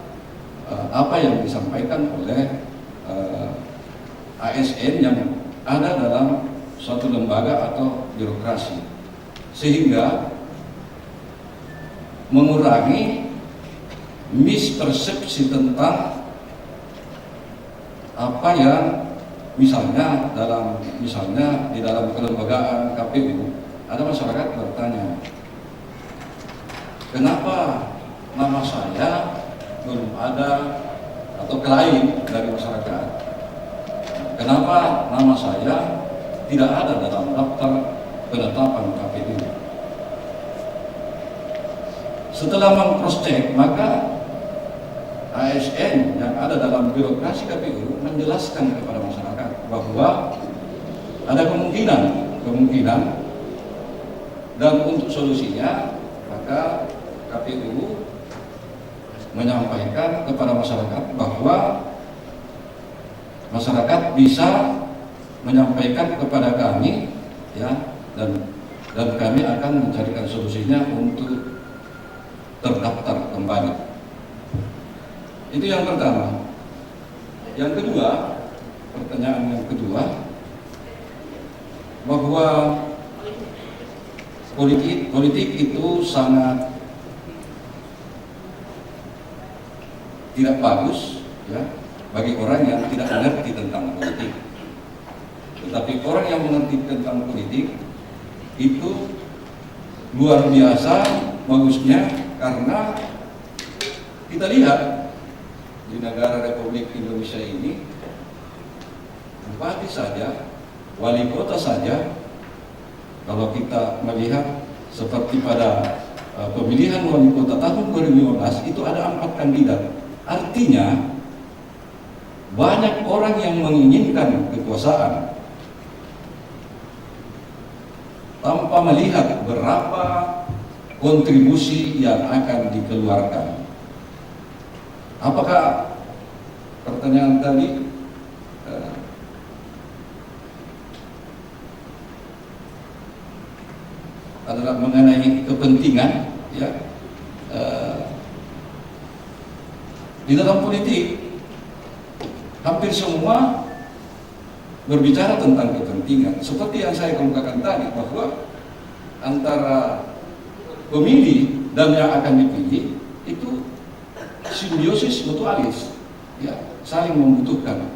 apa yang disampaikan oleh ASN yang ada dalam suatu lembaga atau birokrasi, sehingga mengurangi mispersepsi tentang apa yang misalnya di dalam kelembagaan KPU ada masyarakat bertanya, kenapa nama saya belum ada, atau klaim dari masyarakat, kenapa nama saya tidak ada dalam daftar penetapan KPU. Setelah meng-cross-check, maka ASN yang ada dalam birokrasi KPU menjelaskan kepada masyarakat bahwa ada kemungkinan, dan untuk solusinya maka KPU menyampaikan kepada masyarakat bahwa masyarakat bisa menyampaikan kepada kami, ya, dan kami akan mencarikan solusinya untuk terdaftar kembali. Itu yang pertama. Yang kedua, pertanyaan yang kedua, bahwa politik itu sangat tidak bagus, ya, bagi orang yang tidak mengerti tentang politik. Tetapi orang yang mengerti tentang politik itu luar biasa bagusnya, karena kita lihat di negara Republik Indonesia ini, bupati saja, wali kota saja, kalau kita melihat seperti pada pemilihan wali kota tahun 2015 itu ada 4 kandidat. Artinya banyak orang yang menginginkan kekuasaan tanpa melihat berapa kontribusi yang akan dikeluarkan. Apakah pertanyaan tadi adalah mengenai kepentingan, ya, di dalam politik hampir semua berbicara tentang kepentingan, seperti yang saya kemukakan tadi, bahwa antara pemilih dan yang akan dipilih itu simbiosis mutualis, ya, saling membutuhkan.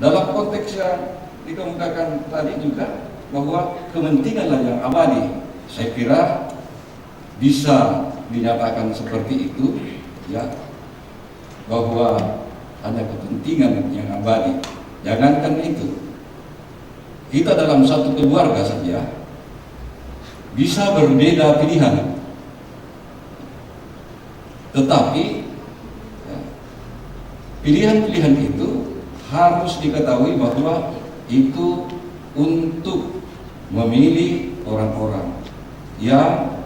Dalam konteks yang dikemukakan tadi juga, bahwa kepentinganlah yang abadi, saya kira bisa dinyatakan seperti itu, ya, bahwa hanya kepentingan yang abadi. Jangankan itu, kita dalam satu keluarga saja bisa berbeda pilihan, tetapi ya, pilihan-pilihan itu harus diketahui bahwa itu untuk memilih orang-orang yang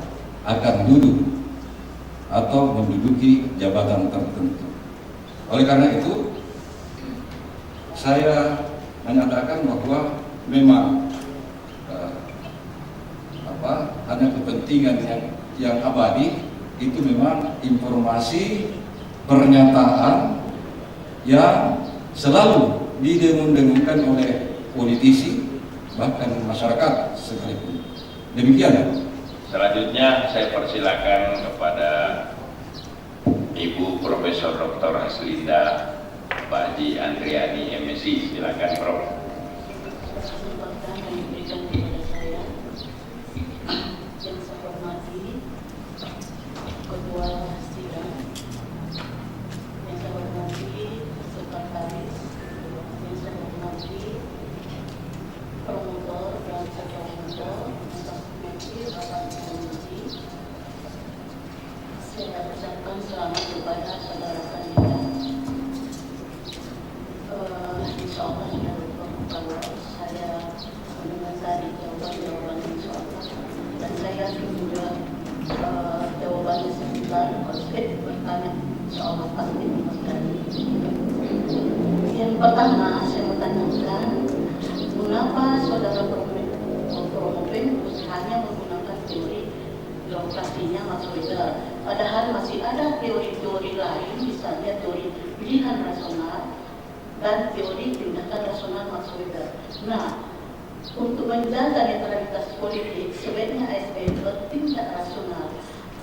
akan duduk atau menduduki jabatan tertentu. Oleh karena itu, saya menyatakan bahwa memang hanya kepentingan yang abadi itu memang informasi pernyataan yang selalu didengung-dengungkan oleh politisi, bahkan masyarakat sekalipun. Demikian. Selanjutnya saya persilakan kepada Ibu Profesor Dr. Haslinda Pak Haji Andriani MSI, silakan Prof. Kesempatan yang diberikan kepada saya, yang saya hormati Ketua Sidang, yang saya hormati Sekretaris, yang saya hormati promotor dan promotor, yang saya hormati Bapak Komisi. Saya ucapkan selamat kepada saudara kandidat. Insya Allah kalau saya mendengar tadi jawaban insya Allah, dan saya juga jawabannya sebentar, kalau saya bertanya insya Allah pasti dimakan. Yang pertama saya mau tanyakan, mengapa saudara Promovendus hanya menggunakan teori birokrasinya Max Weber, padahal masih ada teori-teori lain, misalnya teori pilihan rasional dan teori tindakan rasional Max Weber. Nah, untuk menjaga netralitas politik, sebaiknya ASN bertindak rasional,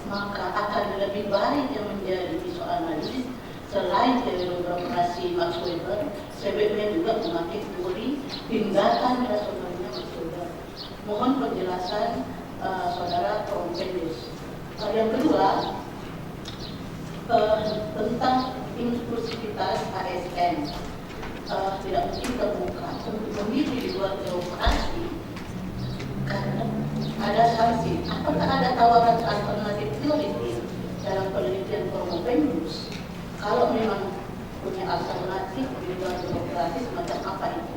maka akan lebih baik yang menjadi isu analisis selain teori birokrasi Max Weber, sebaiknya juga memakai teori tindakan rasionalnya Max Weber. Mohon penjelasan saudara Promovendus. Yang kedua, tentang inklusivitas ASN. Tidak mungkin terbuka untuk memilih di luar birokrasi karena ada sanksi. Apakah ada tawaran alternatif teoritis dalam penelitian Promovendus? Kalau memang punya alternatif di luar birokrasi, semacam apa itu?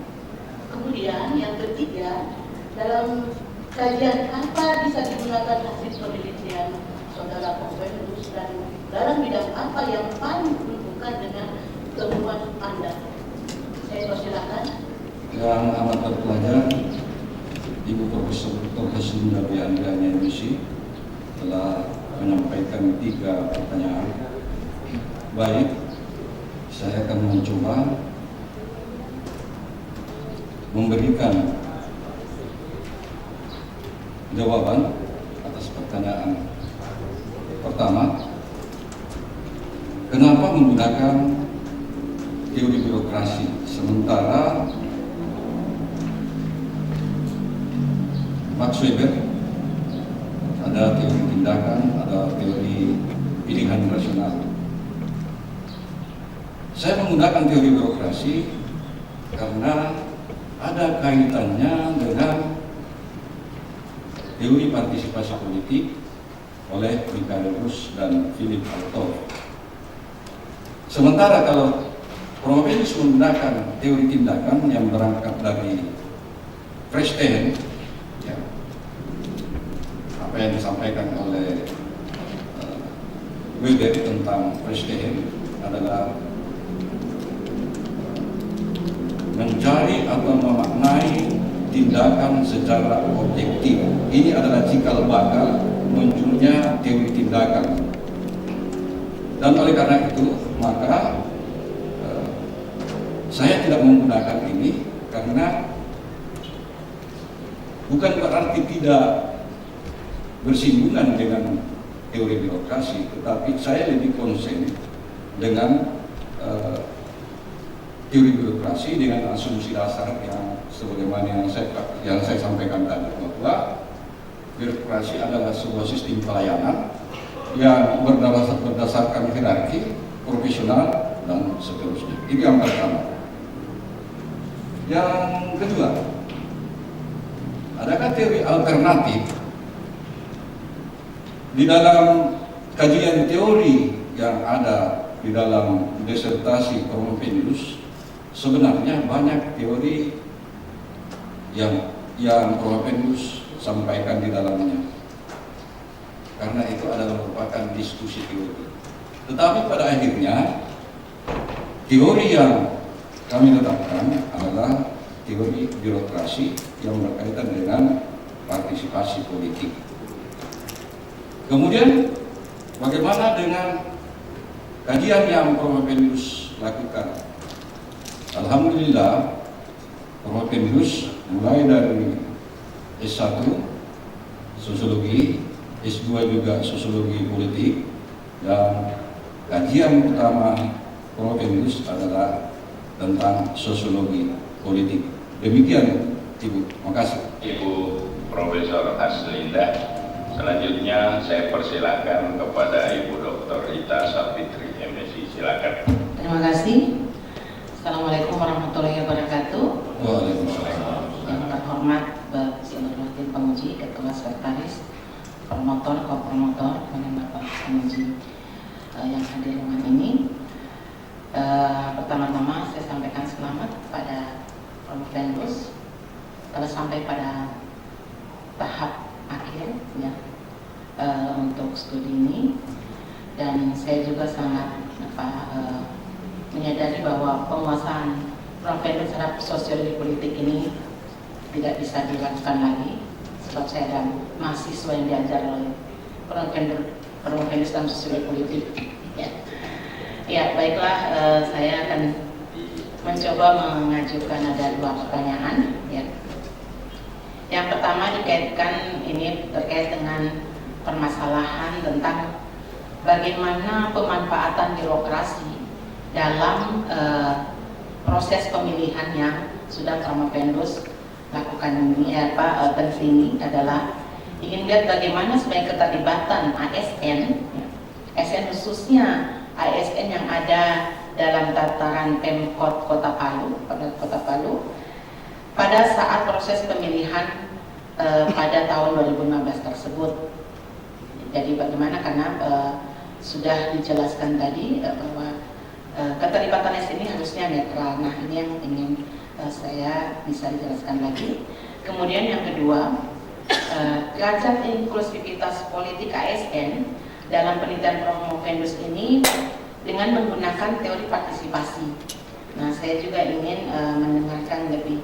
Kemudian yang ketiga, dalam kajian apa bisa digunakan hasil penelitian saudara Promovendus, dan dalam bidang apa yang paling menentukan dengan temuan Anda? Saya persilakan. Yang amat terpelajar, Ibu Profesor Dr. Hasmi Nabi Andriani MSI telah menyampaikan 3 pertanyaan. Baik, saya akan mencoba memberikan jawaban atas pertanyaan pertama. Kenapa menggunakan teori birokrasi sementara Max Weber ada teori tindakan, ada teori pilihan rasional. Saya menggunakan teori birokrasi karena ada kaitannya dengan teori partisipasi politik oleh Michaelis dan Philip Althoff. Sementara kalau Promovendus menggunakan teori tindakan yang berangkat dari Freistein, ya, apa yang disampaikan oleh Weber tentang Freistein adalah mencari atau memaknai tindakan secara objektif. Ini adalah cikal bakal munculnya teori tindakan. Dan oleh karena itu, maka saya tidak menggunakan ini karena bukan berarti tidak bersinggungan dengan teori birokrasi, tetapi saya lebih konsen dengan teori birokrasi dengan asumsi dasar yang sebagaimana yang saya sampaikan tadi, bahwa birokrasi adalah sebuah sistem pelayanan yang berdasarkan hierarki, profesional, dan seterusnya. Itu yang pertama. Yang kedua, adakah teori alternatif di dalam kajian teori yang ada di dalam disertasi Promovendus? Sebenarnya banyak teori yang Promovendus sampaikan di dalamnya, karena itu adalah merupakan diskusi teori. Tetapi pada akhirnya teori yang kami tetapkan adalah teori birokrasi yang berkaitan dengan partisipasi politik. Kemudian bagaimana dengan kajian yang Promovendus lakukan? Alhamdulillah, Promovendus mulai dari S1 sosiologi, S2 juga sosiologi politik, dan kajian utama Promovendus adalah tentang sosiologi politik. Demikian Ibu, makasih. Ibu Profesor Haslinda. Selanjutnya saya persilakan kepada Ibu Dr. Rita Sapitri, MSI. Silakan. Terima kasih. Assalamualaikum warahmatullahi wabarakatuh. Waalaikumsalam. Yang terhormat Bapak Nurudin Penguji, Ketua Sekretaris Promotor, Kopromotor, kemudian Bapak Penguji yang hadir dengan ini. Pertama-tama saya sampaikan selamat pada Promovendus telah sampai pada tahap akhir ya, untuk studi ini, dan saya juga sangat menyadari bahwa penguasaan Promovendus terhadap sosiologi politik ini tidak bisa dilakukan lagi, sebab saya dan mahasiswa yang diajar oleh Promovendus dalam sosiologi politik ya, baiklah, saya akan mencoba mengajukan ada 2 pertanyaan ya. Yang pertama dikaitkan ini terkait dengan permasalahan tentang bagaimana pemanfaatan birokrasi dalam proses pemilihan yang sudah Promovendus lakukan ini ya Pak. Penting adalah ingin lihat bagaimana sebagai keterlibatan ASN ya, ASN khususnya ASN yang ada dalam tataran Pemkot Kota Palu, pada saat proses pemilihan pada tahun 2015 tersebut. Jadi bagaimana, karena sudah dijelaskan tadi bahwa keterlibatan ASN ini harusnya netral. Nah, ini yang ingin saya bisa dijelaskan lagi. Kemudian yang kedua, derajat inklusivitas politik ASN dalam penelitian Promovendus ini dengan menggunakan teori partisipasi. Nah, saya juga ingin mendengarkan lebih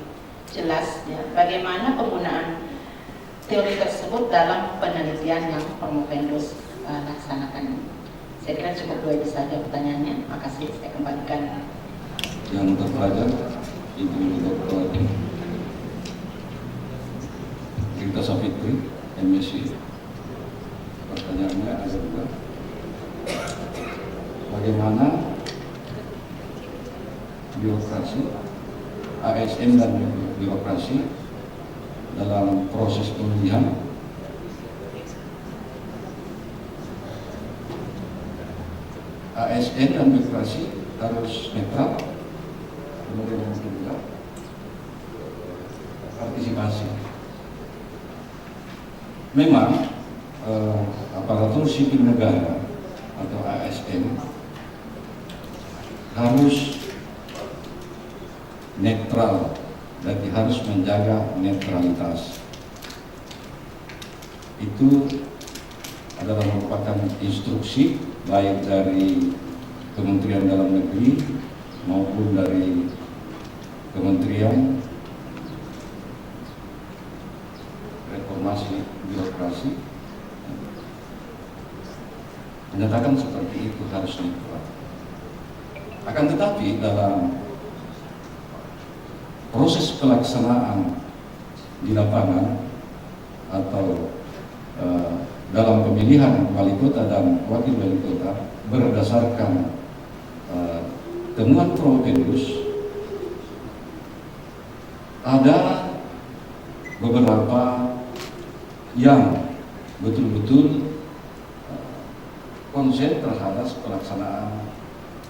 jelas ya, bagaimana penggunaan teori tersebut dalam penelitian yang Promovendus laksanakan. Saya kira cukup 2 itu saja pertanyaannya. Makasih, saya kembalikan. Yang terpelajar Ibu Dr. Rita Sapitri, MSI. Pertanyaannya ada 2. Bagaimana birokrasi ASN dan birokrasi dalam proses pemilihan ASN dan birokrasi harus netral. Kemudian yang kedua, partisipasi. Memang aparatur sipil negara atau ASN harus netral, berarti harus menjaga netralitas. Itu adalah merupakan instruksi baik dari Kementerian Dalam Negeri maupun dari Kementerian Reformasi Birokrasi, menyatakan seperti itu, harus netral. Akan tetapi dalam proses pelaksanaan di lapangan atau dalam pemilihan wali kota dan wakil wali kota berdasarkan temuan Promovendus, ada beberapa yang betul-betul konsen terhadap pelaksanaan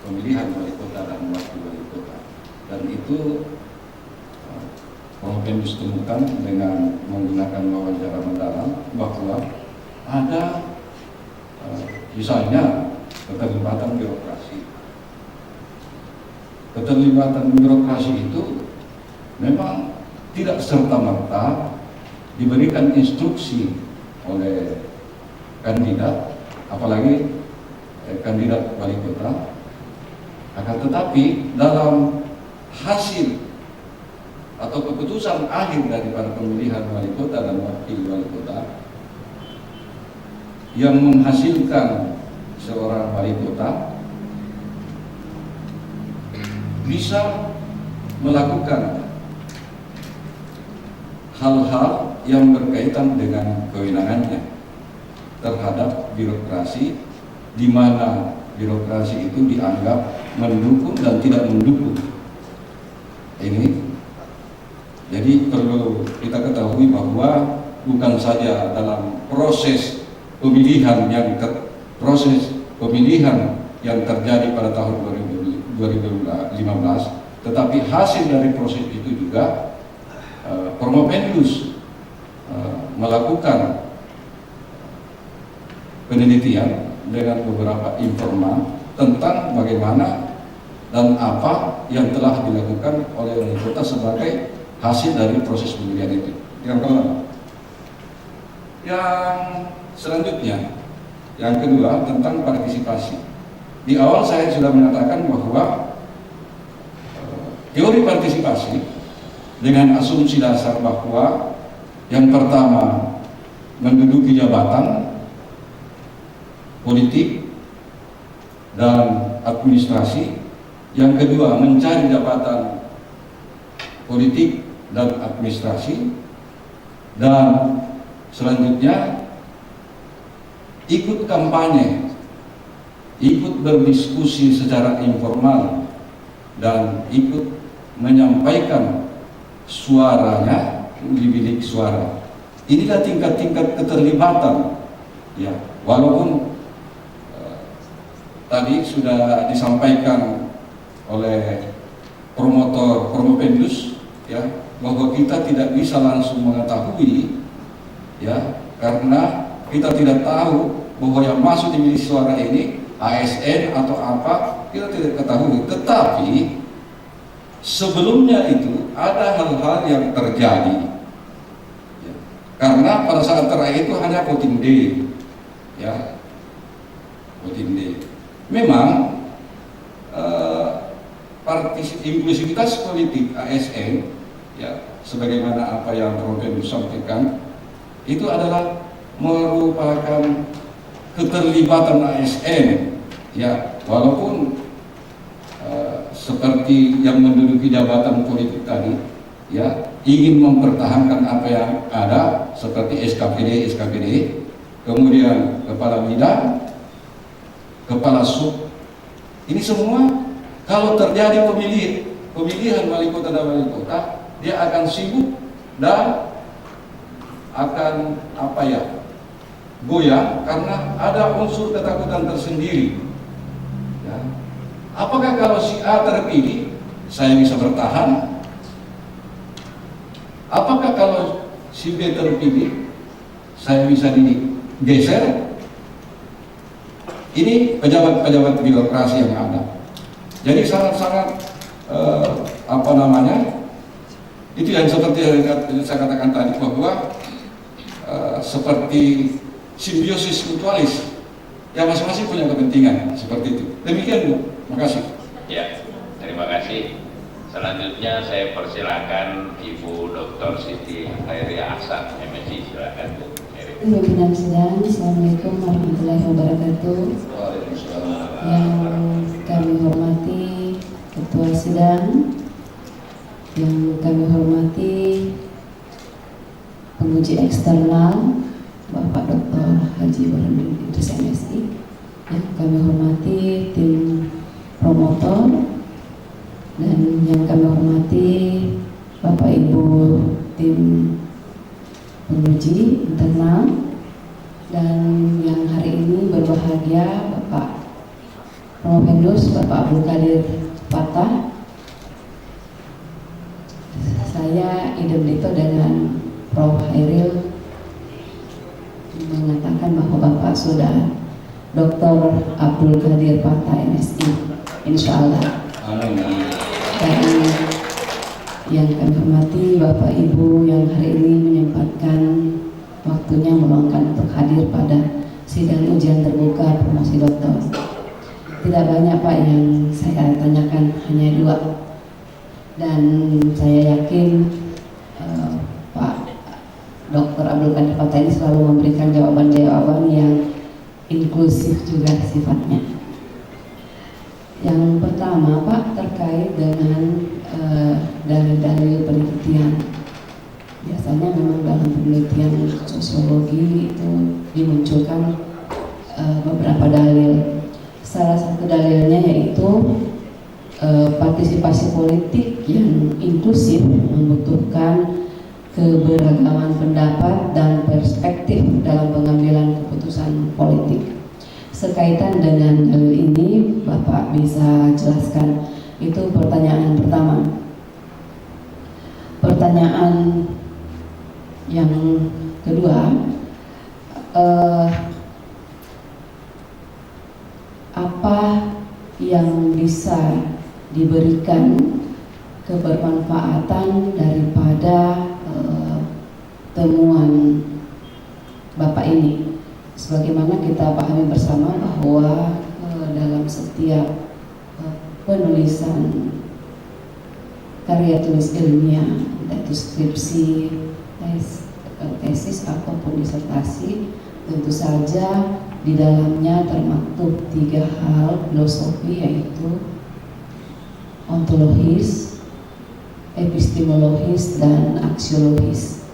pemilihan wali kota dan wakil wali kota, dan itu Promovendus temukan dengan menggunakan wawancara mendalam bahwa ada misalnya keterlibatan birokrasi. Keterlibatan birokrasi itu memang tidak serta-merta diberikan instruksi oleh kandidat, apalagi kandidat wali kota. Akan tetapi dalam hasil atau keputusan akhir daripada pemilihan wali kota dan wakil wali kota yang menghasilkan seorang wali kota bisa melakukan hal-hal yang berkaitan dengan kewenangannya terhadap birokrasi, di mana birokrasi itu dianggap mendukung dan tidak mendukung ini. Jadi perlu kita ketahui bahwa bukan saja dalam proses pemilihan yang terjadi pada tahun 2015, tetapi hasil dari proses itu juga Promopendus melakukan penelitian dengan beberapa informan tentang bagaimana dan apa yang telah dilakukan oleh wali kota sebagai hasil dari proses pemilihan itu. Yang pertama. Yang selanjutnya, yang kedua tentang partisipasi. Di awal saya sudah menyatakan bahwa teori partisipasi dengan asumsi dasar bahwa yang pertama menduduki jabatan politik dan administrasi, yang kedua mencari jabatan politik dan administrasi, dan selanjutnya ikut kampanye, ikut berdiskusi secara informal, dan ikut menyampaikan suaranya di bilik suara. Inilah tingkat-tingkat keterlibatan, ya. Walaupun tadi sudah disampaikan oleh promotor Promopendus, ya, bahwa kita tidak bisa langsung mengetahui, ya, karena kita tidak tahu bahwa yang masuk di bilik suara ini ASN atau apa, kita tidak ketahui. Tetapi sebelumnya itu ada hal-hal yang terjadi, ya. Karena pada saat terakhir itu hanya voting day, ya, voting day. Memang inklusivitas politik ASN, ya, sebagaimana apa yang Promopendus sampaikan, itu adalah merupakan keterlibatan ASN, ya, walaupun seperti yang menduduki jabatan politik tadi, ya, ingin mempertahankan apa yang ada seperti SKPD, kemudian kepala bidang, kepala sub. Ini semua kalau terjadi pemilihan wali kota dan wali kota, dia akan sibuk dan akan goyang karena ada unsur ketakutan tersendiri, ya. Apakah kalau si A terpilih saya bisa bertahan? Apakah kalau si B terpilih saya bisa digeser? Ini pejabat-pejabat birokrasi yang ada. Jadi sangat-sangat itu yang seperti yang saya katakan tadi, bahwa seperti simbiosis mutualis, ya, masing-masing punya kepentingan seperti itu. Demikian, Bu. Terima kasih. Ya, terima kasih. Selanjutnya saya persilakan Ibu Dr. Siti Khairia Ahsan, MSc. Silakan, Bu. Pimpinan sidang, Assalamualaikum warahmatullahi wabarakatuh. Yang kami hormati Ketua Sidang, yang kami hormati penguji eksternal Bapak Dr. Haji Burhanuddin Idris MSI, yang kami hormati tim promotor, dan yang kami hormati Bapak Ibu tim penguji internal, dan yang hari ini berbahagia Bapak Promopendus, Bapak Abdul Qadir Fatah. Saya idem itu dengan Prof. Hairil mengatakan bahwa Bapak sudah Dr. Abdul Qadir Fatah MSI, insya Allah. Dan yang kami hormati Bapak Ibu yang hari ini menyempatkan waktunya meluangkan untuk hadir pada sidang ujian terbuka promosi doktor. Tidak banyak Pak yang saya tanyakan, hanya 2. Dan saya yakin Pak Dr. Abdul Qadir Fatah ini selalu memberikan jawaban-jawaban yang inklusif juga sifatnya. Yang pertama Pak, terkait dengan dalil-dalil penelitian. Biasanya memang dalam penelitian sosiologi itu dimunculkan beberapa dalil. Salah satu dalilnya yaitu partisipasi politik yang inklusif membutuhkan keberagaman pendapat dan perspektif dalam pengambilan keputusan politik. Sekaitan dengan hal ini, Bapak bisa jelaskan. Itu pertanyaan pertama. Pertanyaan yang kedua, apa yang bisa diberikan kebermanfaatan daripada temuan Bapak ini? Sebagaimana kita pahami bersama bahwa dalam setiap penulisan karya tulis ilmiah, entah itu skripsi, tesis ataupun disertasi, tentu saja di dalamnya termaktub 3 hal filosofi, yaitu ontologis, epistemologis, dan aksiologis.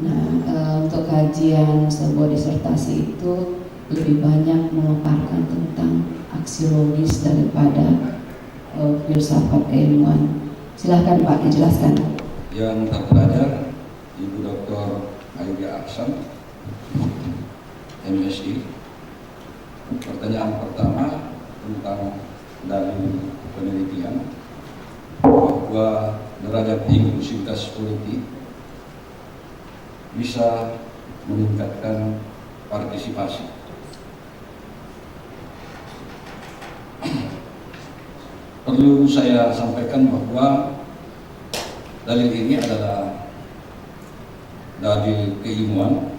Nah, untuk kajian sebuah disertasi itu lebih banyak memaparkan tentang aksiologis daripada filsafat keilmuan. Silahkan Pak, dijelaskan. Yang terpelajar Ibu Dr. Aida Aksan, MSI. Pertanyaan pertama tentang dari penelitian bahwa derajat inklusivitas politik bisa meningkatkan partisipasi. Perlu saya sampaikan bahwa dalil ini adalah dalil keilmuan,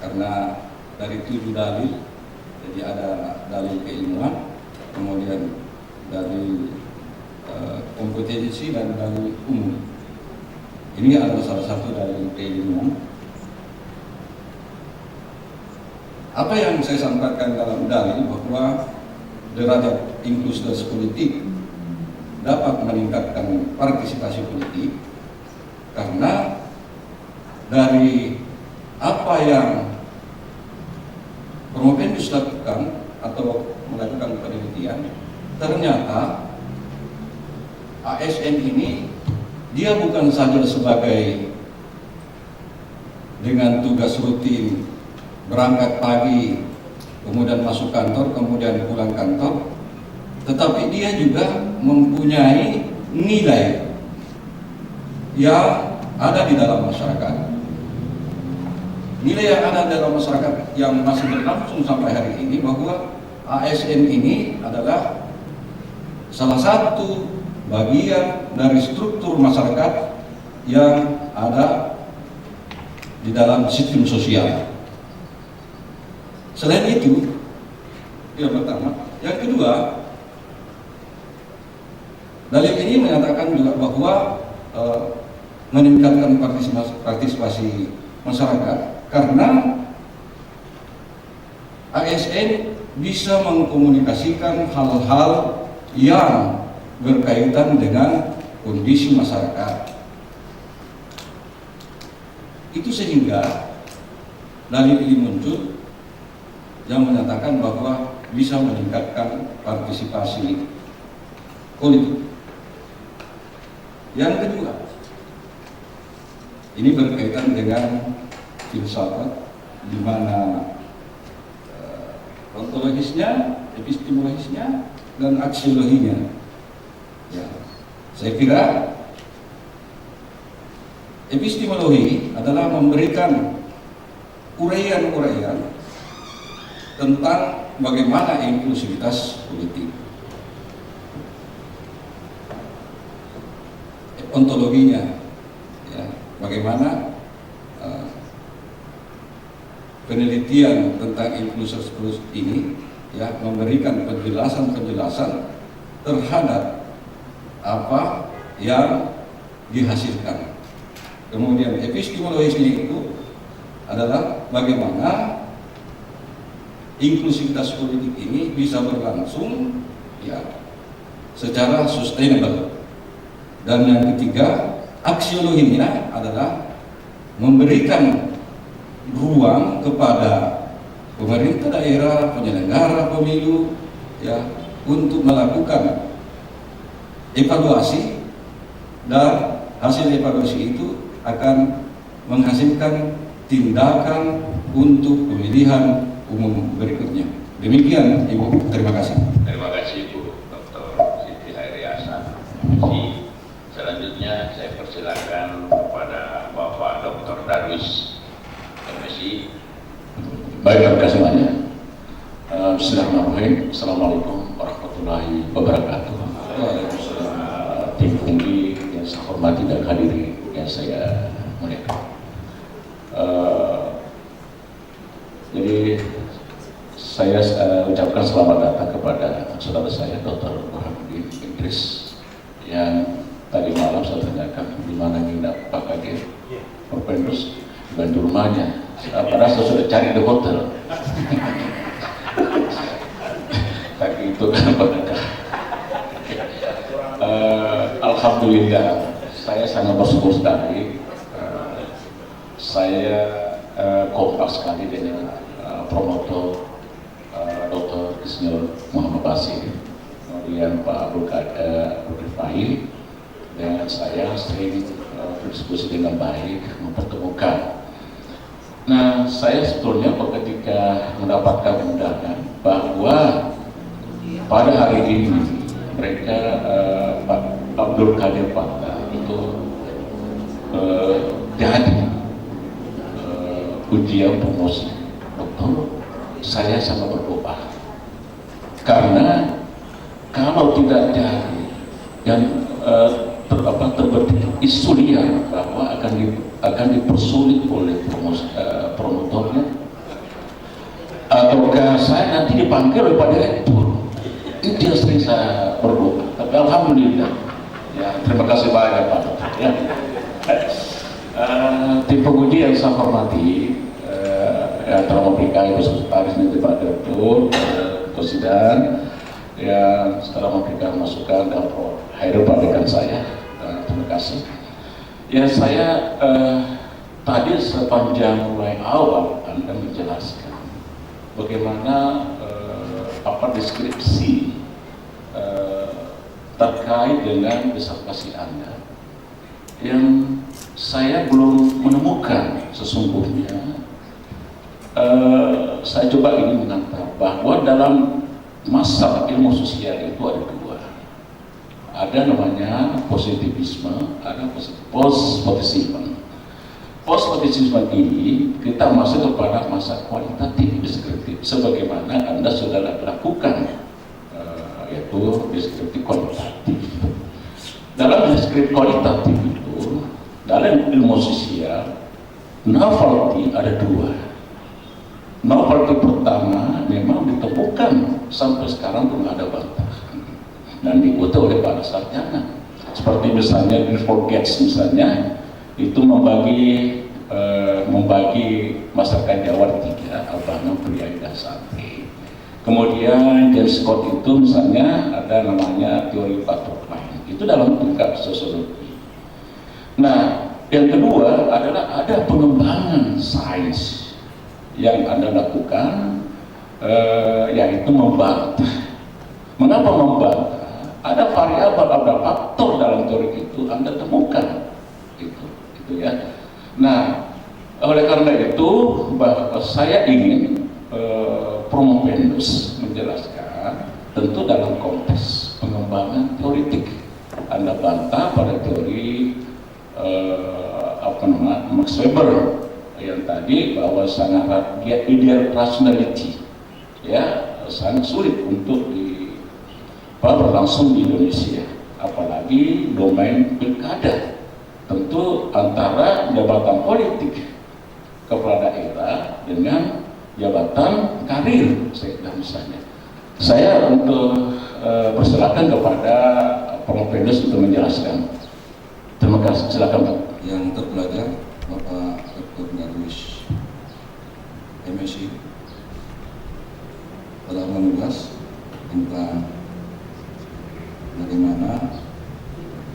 karena dari 7 dalil, jadi ada dalil keilmuan, kemudian dalil kompetensi, dan dalil umum. Ini adalah salah satu dalil keilmuan. Apa yang saya sampaikan dalam dalil bahwa derajat inklusivitas politik dapat meningkatkan partisipasi politik karena dari apa yang Promovendus lakukan atau melakukan penelitian, ternyata ASN ini dia bukan saja sebagai dengan tugas rutin berangkat pagi, kemudian masuk kantor, kemudian pulang kantor, tetapi dia juga mempunyai nilai yang ada di dalam masyarakat. Nilai yang ada dalam masyarakat yang masih berlangsung sampai hari ini, bahwa ASN ini adalah salah satu bagian dari struktur masyarakat yang ada di dalam sistem sosial. Selain itu, yang pertama. Yang kedua, dalil ini menyatakan juga bahwa meningkatkan partisipasi masyarakat karena ASN bisa mengkomunikasikan hal-hal yang berkaitan dengan kondisi masyarakat. Itu sehingga dalil ini muncul yang menyatakan bahwa bisa meningkatkan partisipasi politik. Yang kedua, ini berkaitan dengan filsafat, di mana ontologisnya, epistemologisnya, dan aksiologinya. Ya, saya kira epistemologi adalah memberikan uraian-uraian tentang bagaimana inklusivitas politik. Ontologinya, ya, bagaimana penelitian tentang inklusivitas ini, ya, memberikan penjelasan-penjelasan terhadap apa yang dihasilkan. Kemudian epistemologisnya itu adalah bagaimana inklusivitas politik ini bisa berlangsung, ya, secara sustainable. Dan yang ketiga, aksiologinya adalah memberikan ruang kepada pemerintah daerah, penyelenggara pemilu, ya, untuk melakukan evaluasi, dan hasil evaluasi itu akan menghasilkan tindakan untuk pemilihan umum berikutnya. Demikian Ibu, terima kasih. Terima kasih Bu Dr. Siti Hairiasa. Selanjutnya saya persilakan kepada Bapak Dr. Darwis, MSI. Baik, terima kasih banyak. Bismillahirrahmanirrahim. Assalamualaikum warahmatullahi wabarakatuh. Tim Punggi yang saya hormati dan hadiri yang saya muliakan. Jadi saya ucapkan selamat datang kepada saudara saya Dr. Burhanuddin Idris yang tadi malam saya tanyakan di mana nginap Pak Kadir Propendus dan di rumahnya. Padahal saya sudah cari di hotel. Tapi itu kan berkah. Alhamdulillah, saya sangat bersyukur sekali. Saya kompak sekali dengan promotor Dr. Ismail Muhammad Basir, kemudian Pak Rifai, dan saya sering berdiskusi dengan baik, mempertemukan. Nah, saya sebetulnya ketika mendapatkan undangan bahwa pada hari ini mereka Pak Abdul Qadir Fattah itu jadi ujian promosi doktor, saya sangat berdoa karena kalau tidak jadi dan terbetik isu liar bahwa akan dipersulit oleh promotornya, ataukah saya nanti dipanggil oleh Pak Direktur. Itu yang sering saya berdoa. Tapi alhamdulillah, ya terima kasih banyak Pak Dokter. Ya. Tim penguji yang saya hormati, yang telah memberikan sekretaris nanti Pak Direktur, Presiden, yang setelah memberikan masukan dan hadir pada saya. Terima kasih. Ya, saya tadi sepanjang mulai awal Anda menjelaskan bagaimana deskripsi terkait dengan disertasi Anda yang saya belum menemukan sesungguhnya. Saya coba ingin mengantar bahwa dalam masa ilmu sosial itu ada dua. Ada namanya positivisme, ada positivisme. Positivisme ini kita masuk kepada masa kualitatif deskriptif, sebagaimana Anda sudah lakukan, yaitu deskriptif kualitatif. Dalam deskriptif kualitatif itu, dalam ilmu sosial, novelty ada dua. Novelty pertama memang ditemukan sampai sekarang belum ada bantahan dan diikuti oleh para sarjana. Seperti misalnya Clifford Geertz misalnya itu membagi masyarakat Jawa tiga, abangan, priai, dan santri. Kemudian James Scott itu misalnya ada namanya teori butterfly, itu dalam tingkat sosiologi. Nah, yang kedua adalah ada pengembangan sains yang Anda lakukan, yaitu membantah. Mengapa membantah? Ada variabel, ada faktor dalam teori itu Anda temukan, gitu ya. Nah, oleh karena itu bahwa saya ingin Promopendus menjelaskan tentu dalam konteks pengembangan teoritik. Anda bantah pada teori Max Weber yang tadi bahwa sangat ideal rationality, ya sangat sulit untuk berlangsung di Indonesia, apalagi domain pilkada. Tentu antara jabatan politik kepala daerah dengan jabatan karir, misalnya. Saya untuk persilakan kepada Promopendus untuk menjelaskan. Terima kasih. Silakan Pak. Yang terpelajar Bapak Dr. Darwis, MSI, telah mengulas tentang bagaimana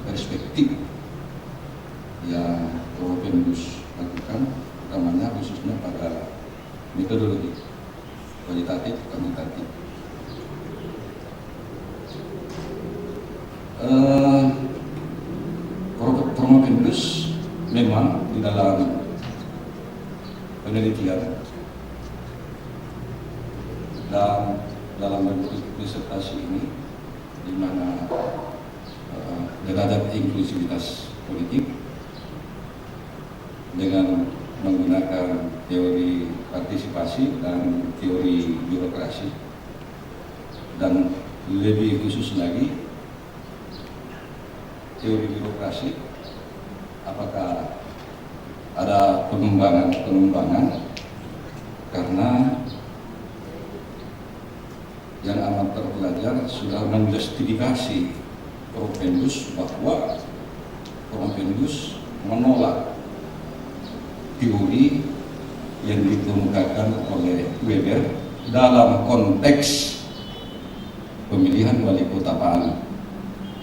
perspektif yang Promopendus lakukan, utamanya khususnya pada metodologi kualitatif kuantitatif. Formampindus memang di dalam penelitian dan dalam bentuk disertasi ini, di mana derajat inklusivitas politik dengan menggunakan teori partisipasi dan teori birokrasi, dan lebih khusus lagi teori birokrasi, apakah ada pengembangan karena yang amat terpelajar sudah menjustifikasi Formampindus bahwa Formampindus menolak teori yang dikemukakan oleh Weber dalam konteks pemilihan wali kota Palu.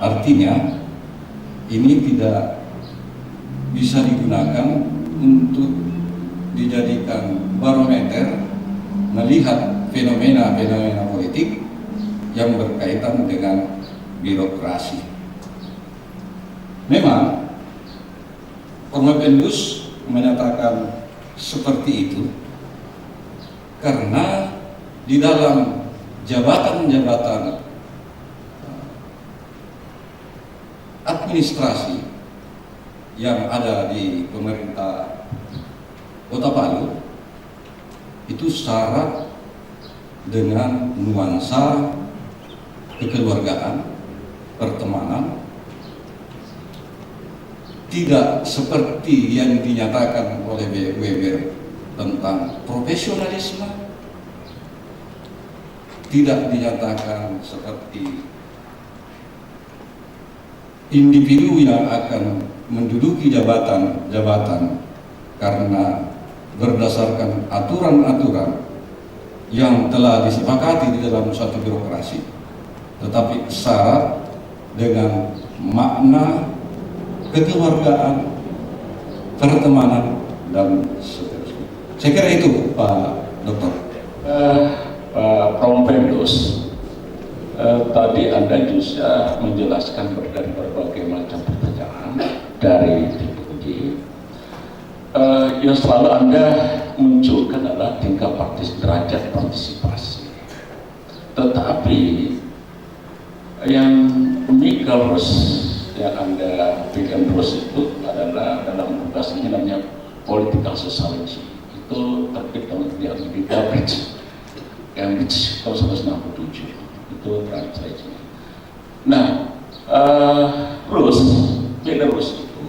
Artinya ini tidak bisa digunakan untuk dijadikan barometer melihat fenomena-fenomena politik yang berkaitan dengan birokrasi. Memang Formampindus menyatakan seperti itu karena di dalam jabatan-jabatan administrasi yang ada di pemerintah Kota Palu itu syarat dengan nuansa kekeluargaan, pertemanan, tidak seperti yang dinyatakan oleh Weber tentang profesionalisme, tidak dinyatakan seperti individu yang akan menduduki jabatan-jabatan karena berdasarkan aturan-aturan yang telah disepakati di dalam suatu birokrasi, tetapi syarat dengan makna kekeluargaan, pertemanan, dan seterusnya. Saya kira itu, Pak Dokter. Pak Formampindus, tadi Anda juga menjelaskan dari berbagai macam pertanyaan dari DPD. Yang selalu Anda munculkan adalah tingkat derajat partisipasi. Tetapi yang Michael yang Anda bikin terus itu adalah dalam tugas ini namanya political sociology. Itu terbit yang di Cambridge tahun 1967. Itu translation. Nah, Rus itu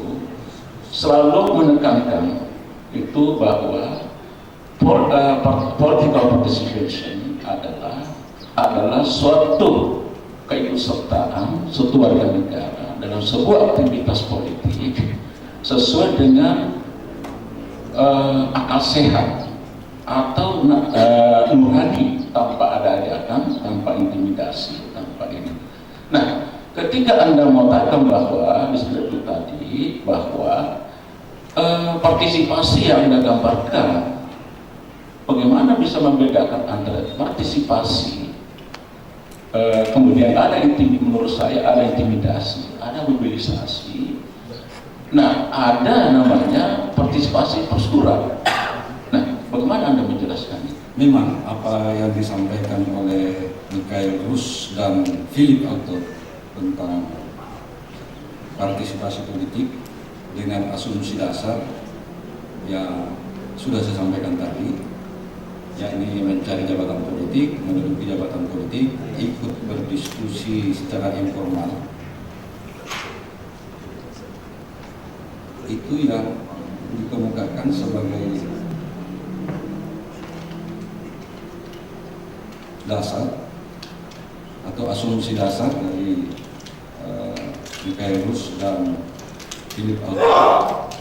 selalu menekankan itu bahwa political participation adalah suatu keikutsertaan suatu warga negara dalam sebuah aktivitas politik sesuai dengan akal sehat atau nurani, tanpa ada ajakan, tanpa intimidasi, tanpa ini. Nah, ketika Anda mengatakan bahwa disebut tadi bahwa partisipasi yang Anda gambarkan, bagaimana bisa membedakan antara partisipasi kemudian ada menurut saya ada intimidasi, ada mobilisasi. Nah, ada namanya partisipasi prosedural. Nah, bagaimana Anda menjelaskan itu? Memang apa yang disampaikan oleh Michael Rus dan Philip Altot tentang partisipasi politik dengan asumsi dasar yang sudah saya sampaikan tadi, yakni mencari jabatan politik, menduduki jabatan politik, ikut berdiskusi secara informal, itu yang dikemukakan sebagai dasar atau asumsi dasar dari Michael Rus dan Philip Altot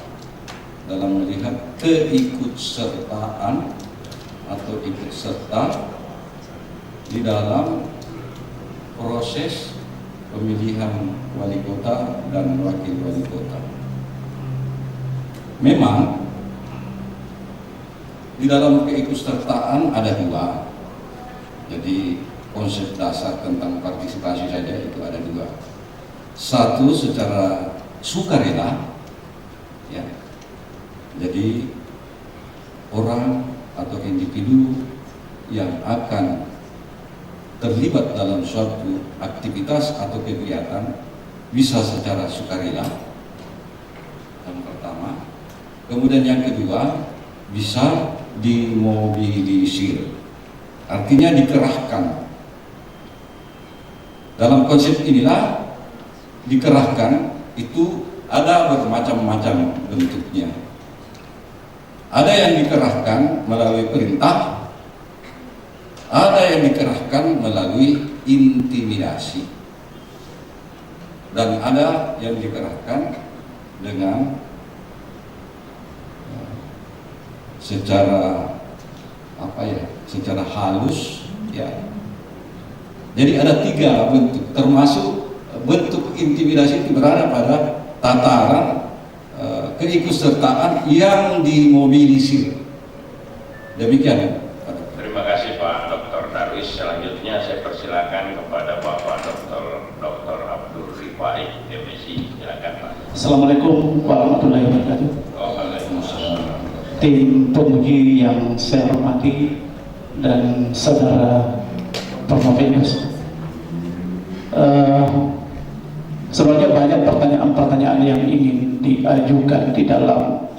dalam melihat keikutsertaan atau ikut serta di dalam proses pemilihan wali kota dan wakil wali kota. Memang di dalam keikutsertaan ada dua. Jadi konsep dasar tentang partisipasi saja itu ada dua. Satu secara sukarela Ya. Jadi orang atau individu yang akan terlibat dalam suatu aktivitas atau kegiatan bisa secara sukarela, yang pertama. Kemudian yang kedua, bisa dimobilisir, artinya dikerahkan. Dalam konsep inilah dikerahkan itu ada bermacam-macam bentuknya. Ada yang dikerahkan melalui perintah, ada yang dikerahkan melalui intimidasi, dan ada yang dikerahkan dengan secara secara halus, ya. Jadi ada 3 bentuk, termasuk bentuk intimidasi itu berada pada tataran keikutsertaan yang dimobilisir. Demikian. Terima kasih Pak Dr. Darwis. Selanjutnya saya persilakan kepada Bapak Dr. Abdul Rifai, MSI. Silakan Pak. Assalamualaikum warahmatullahi wabarakatuh. Waalaikumsalam. Tim pemuji yang saya hormati dan saudara Promovenus. Sebenarnya banyak pertanyaan-pertanyaan yang ingin diajukan di dalam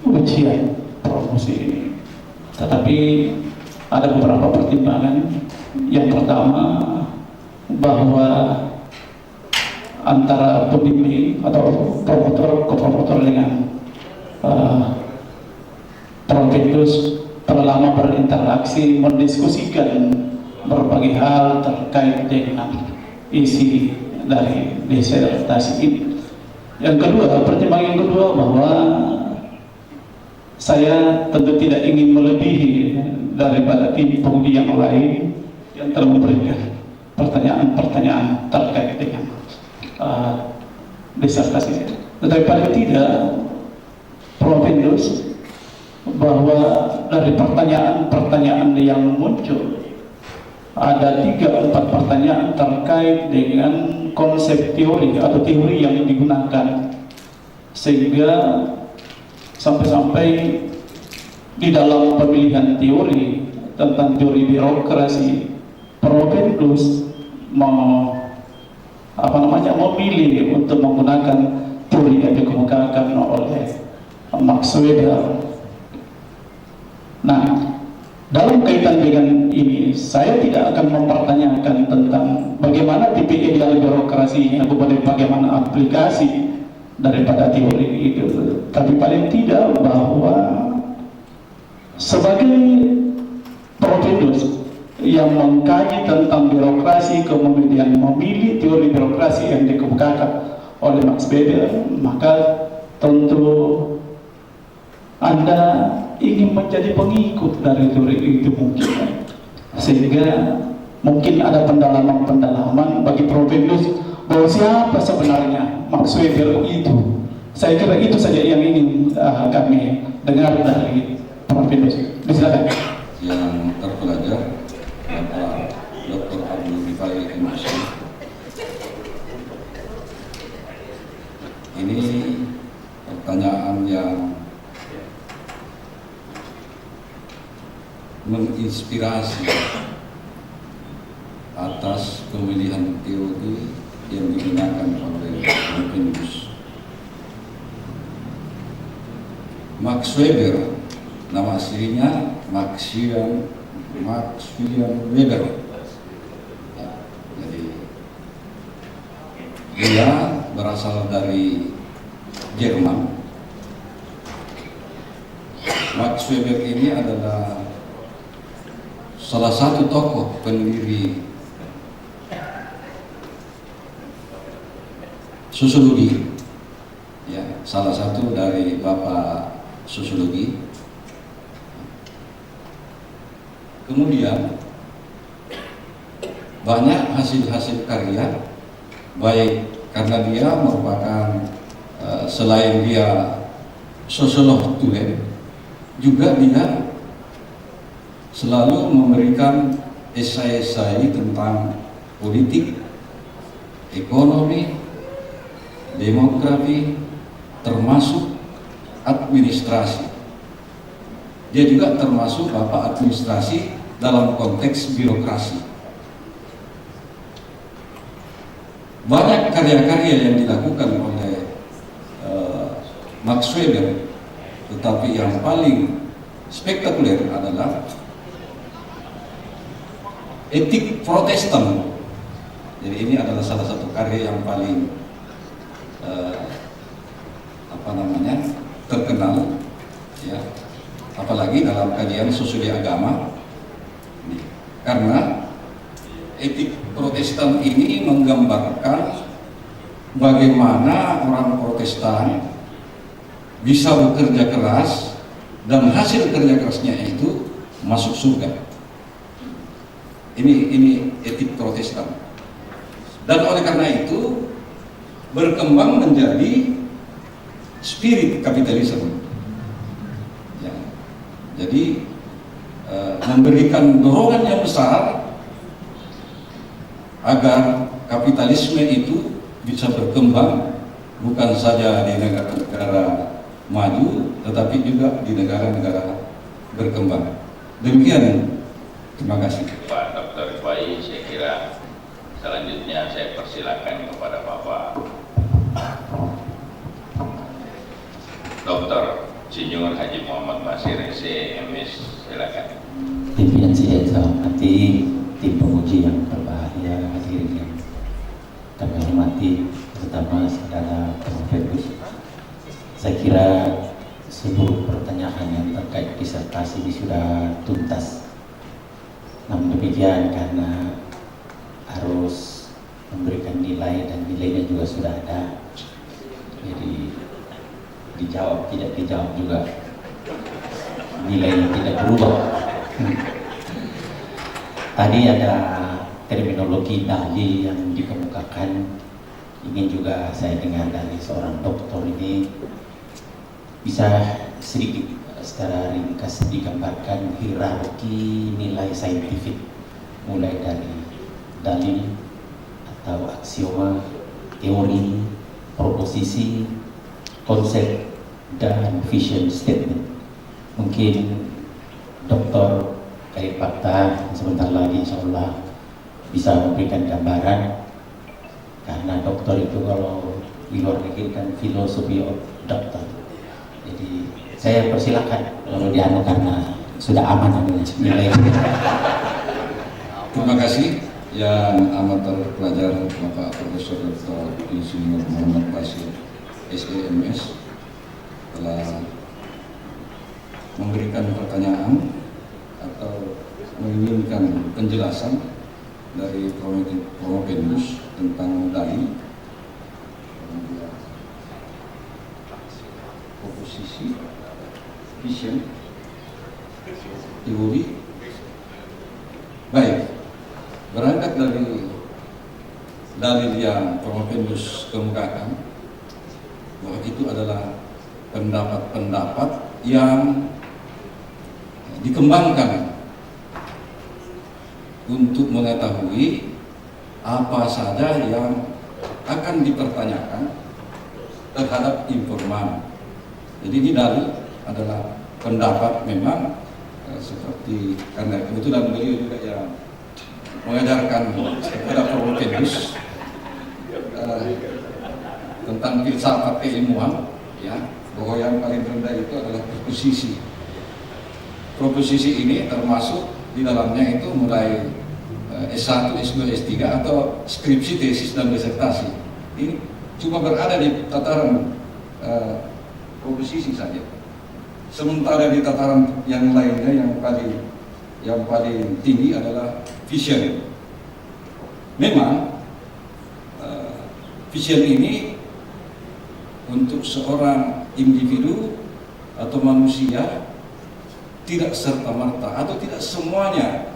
ujian promosi ini. Tetapi ada beberapa pertimbangan. Yang pertama, bahwa antara pembimbing atau promotor, kopromotor dengan Promovenus telah lama berinteraksi, mendiskusikan berbagai hal terkait dengan isi dari disertasi ini. Yang kedua, pertimbangan yang kedua, bahwa saya tentu tidak ingin melebihi daripada tim penguji yang lain yang telah memberikan pertanyaan-pertanyaan terkait dengan disertasi ini. Tetapi paling tidak, Promovenus, bahwa dari pertanyaan-pertanyaan yang muncul ada 3-4 pertanyaan terkait dengan konsep teori atau teori yang digunakan, sehingga sampai-sampai di dalam pemilihan teori tentang teori birokrasi, Promovenus memilih untuk menggunakan teori yang dikemukakan oleh Max Weber. Nah, dalam kaitan dengan ini, saya tidak akan mempertanyakan tentang bagaimana tipe ideal birokrasinya, bagaimana aplikasi daripada teori itu. Tapi paling tidak bahwa sebagai Promovenus yang mengkaji tentang birokrasi, kemudian memilih teori birokrasi yang dikemukakan oleh Max Weber, maka tentu Anda ingin menjadi pengikut dari teori itu mungkin, sehingga mungkin ada pendalaman bagi Promovenus bahwa siapa sebenarnya Max Weber itu. Saya kira itu saja yang ingin kami dengar dari Promovenus. Silakan. Yang terpelajar Bapak Dr. Abdul Rifai, MSI. Ini pertanyaan yang menginspirasi atas pemilihan teori yang digunakan oleh Promovenus. Max Weber, nama aslinya Maximilian Weber. Ya, jadi dia berasal dari Jerman. Max Weber ini adalah salah satu tokoh pendiri sosiologi, ya, salah satu dari bapak sosiologi. Kemudian banyak hasil-hasil karya, baik karena dia merupakan selain dia sosiolog tulen, juga dia selalu memberikan esai-esai tentang politik, ekonomi, demografi, termasuk administrasi. Dia juga termasuk bapak administrasi dalam konteks birokrasi. Banyak karya-karya yang dilakukan oleh Max Weber, tetapi yang paling spektakuler adalah Etik Protestan. Jadi ini adalah salah satu karya yang paling terkenal, ya, apalagi dalam kajian sosiologi agama, karena Etik Protestan ini menggambarkan bagaimana orang Protestan bisa bekerja keras dan hasil kerja kerasnya itu masuk surga. Ini etik Protestan. Dan oleh karena itu berkembang menjadi spirit kapitalisme. Ya. Jadi memberikan dorongan yang besar agar kapitalisme itu bisa berkembang bukan saja di negara-negara maju, tetapi juga di negara-negara berkembang. Demikian, terima kasih. Pak Dr. Bayi, saya kira selanjutnya saya persilakan kepada Bapak Dr. Insinyur Haji Muhammad Basir, MS. Silakan. Pimpinan saya hormati, tim penguji yang berbahagia, hadirin yang kami hormati, terutama saudara Profesor. Saya kira seluruh pertanyaan yang terkait disertasi ini sudah tuntas. Namun demikian, karena harus memberikan nilai dan nilainya juga sudah ada, jadi dijawab tidak dijawab juga nilainya tidak berubah. Tadi ada terminologi dalil yang dikemukakan, ingin juga saya dengar dari seorang dokter ini, bisa sedikit secara ringkas digambarkan hierarki nilai saintifik mulai dari dalil atau aksioma, teori, proposisi, konsep, dan vision statement. Mungkin Dr. Karim Fakta sebentar lagi insya Allah bisa memberikan gambaran, karena dokter itu kalau di luar negeri kan filosofi of dokter. Jadi saya persilakan kalau dianu karena sudah aman nilai. Terima kasih yang amat terpelajar Bapak Profesor Dr. Insinyur Muhammad Basir, SEMS, telah memberikan pertanyaan atau menginginkan penjelasan dari Prometheus tentang dalil, proposisi, vision, teori. Baik, berangkat dari dalil yang Prometheus kemukakan, bahwa itu adalah pendapat-pendapat yang dikembangkan untuk mengetahui apa saja yang akan dipertanyakan terhadap informan. Jadi ini dalil adalah pendapat memang seperti, karena kebetulan beliau juga yang mengajarkan kepada Prometheus tentang filsafat keilmuan, ya, bahwa yang paling rendah itu adalah proposisi. Proposisi ini termasuk di dalamnya itu mulai S1, S2, S3 atau skripsi, tesis, dan disertasi. Ini cuma berada di tataran proposisi saja. Sementara di tataran yang lainnya yang paling tinggi adalah vision. Memang vision ini untuk seorang individu atau manusia tidak serta-merta atau tidak semuanya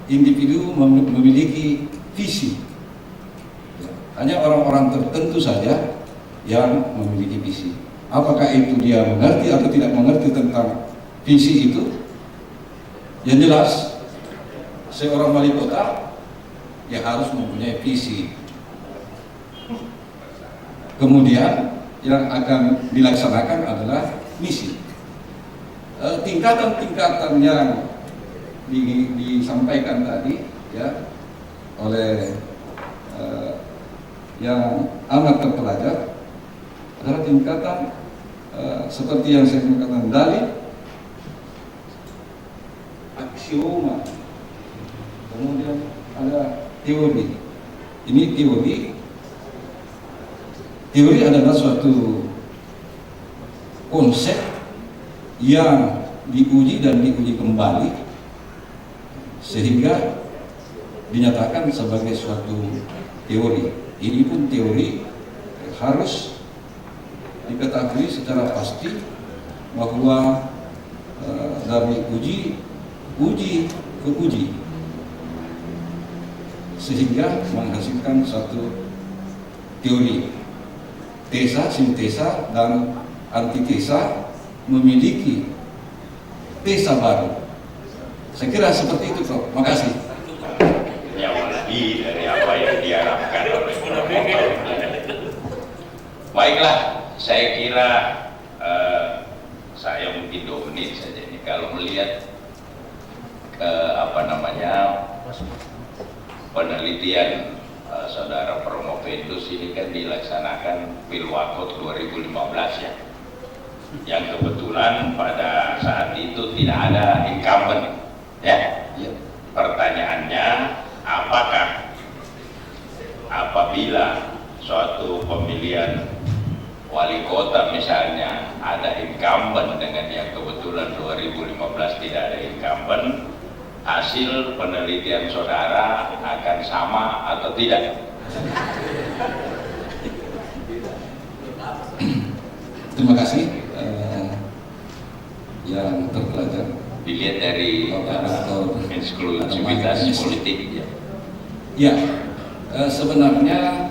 individu memiliki visi. Hanya orang-orang tertentu saja yang memiliki visi. Apakah itu dia mengerti atau tidak mengerti tentang visi itu? Yang jelas, seorang wali kota ya harus mempunyai visi. Kemudian yang akan dilaksanakan adalah misi. Tingkatan-tingkatan yang disampaikan tadi ya oleh yang amat terpelajar adalah tingkatan seperti yang saya katakan dalil, aksioma, kemudian ada teori. Ini teori adalah suatu konsep yang diuji dan diuji kembali sehingga dinyatakan sebagai suatu teori. Ini pun teori harus diketahui secara pasti bahwa dari uji ke uji sehingga menghasilkan satu teori. Tesa, sintesa, dan antitesa memiliki tesa baru. Saya kira seperti itu, Prof. Makasih. Yang lebih dari apa yang diharapkan oleh promotor. Baiklah, saya kira saya mungkin 2 menit saja ini kalau melihat penelitian saudara Promovendus ini kan dilaksanakan Pilwakot 2015 ya, yang kebetulan pada saat itu tidak ada incumbent ya. Pertanyaannya, apakah apabila suatu pemilihan wali kota misalnya ada incumbent dengan yang kebetulan 2015 tidak ada incumbent, hasil penelitian saudara akan sama atau tidak? Terima kasih yang terpelajar. Dilihat dari eksklusivitas politik ya. Ya, sebenarnya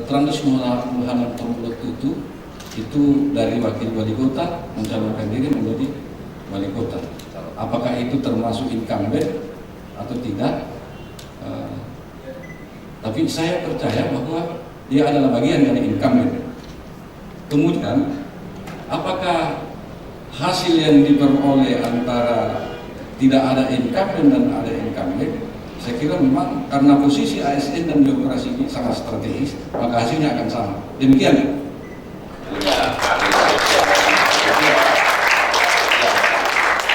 Trandus Muhammad Tombolot itu dari wakil wali kota mencalonkan diri menjadi wali kota. Apakah itu termasuk incumbent atau tidak? Tapi saya percaya bahwa dia adalah bagian dari incumbent. Kemudian, apakah hasil yang diperoleh antara tidak ada incumbent dan ada incumbent? Saya kira memang karena posisi ASN dan birokrasi ini sangat strategis, maka hasilnya akan sama. Demikian.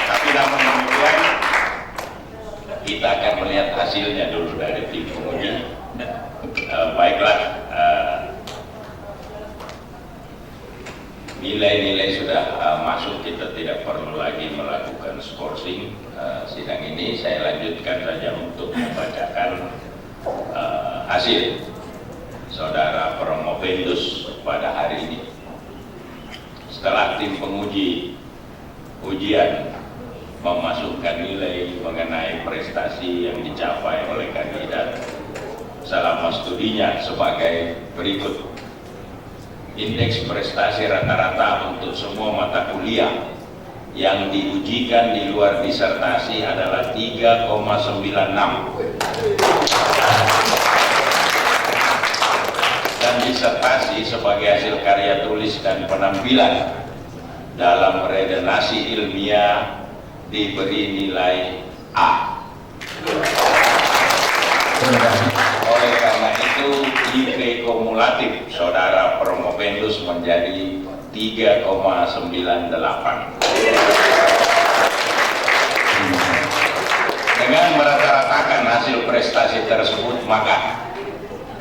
Tapi namun demikian kita akan melihat hasilnya dulu dari tim penguji. Baiklah, nilai-nilai sudah masuk, kita tidak perlu lagi melakukan skorsing sidang ini. Saya lanjutkan saja untuk membacakan hasil saudara Promovendus pada hari ini. Setelah tim penguji ujian memasukkan nilai mengenai prestasi yang dicapai oleh kandidat selama studinya sebagai berikut. Indeks prestasi rata-rata untuk semua mata kuliah yang diujikan di luar disertasi adalah 3,96 dan disertasi sebagai hasil karya tulis dan penampilan dalam redenasi ilmiah diberi nilai A. Oleh karena itu IP kumulatif saudara Promovendus menjadi 3,98. Dengan merata-ratakan hasil prestasi tersebut, maka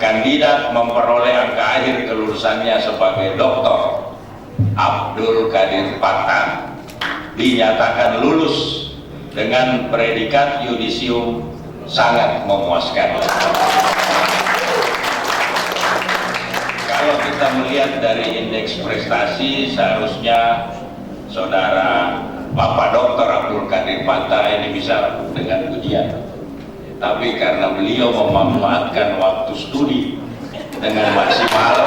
kandidat memperoleh angka akhir kelulusannya sebagai Dr. Abdul Qadir Fattah dinyatakan lulus dengan predikat yudisium sangat memuaskan. Kalau kita melihat dari indeks prestasi, seharusnya saudara Bapak Dr. Abdul Qadir Fattah ini bisa dengan ujian. Tapi karena beliau memanfaatkan waktu studi dengan maksimal,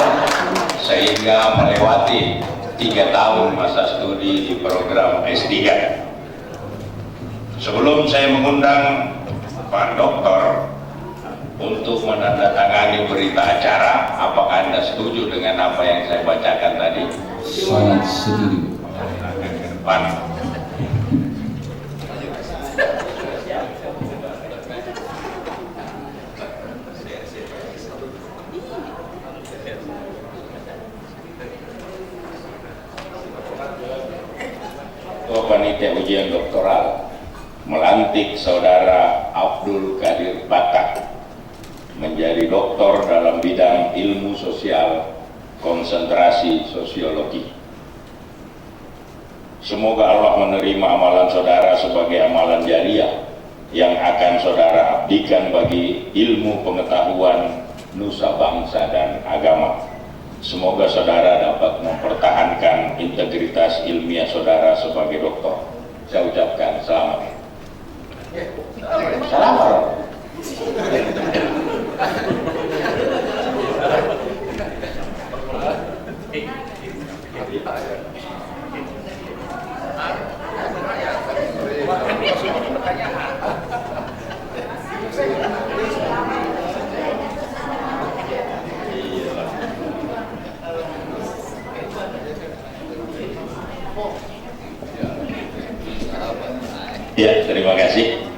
sehingga melewati 3 tahun masa studi di program S3. Sebelum saya mengundang Pak Doktor untuk menandatangani berita acara. Apakah Anda setuju dengan apa yang saya bacakan tadi? Sangat setuju. Ke depan. Panitia ujian doktoral melantik Saudara Abdul Qadir Batak menjadi doktor dalam bidang ilmu sosial konsentrasi sosiologi. Semoga Allah menerima amalan saudara sebagai amalan jariah yang akan saudara abdikan bagi ilmu pengetahuan nusa bangsa dan agama. Semoga saudara dapat mempertahankan integritas ilmiah saudara sebagai doktor. Saya ucapkan selamat. Selamat. Ya, terima kasih.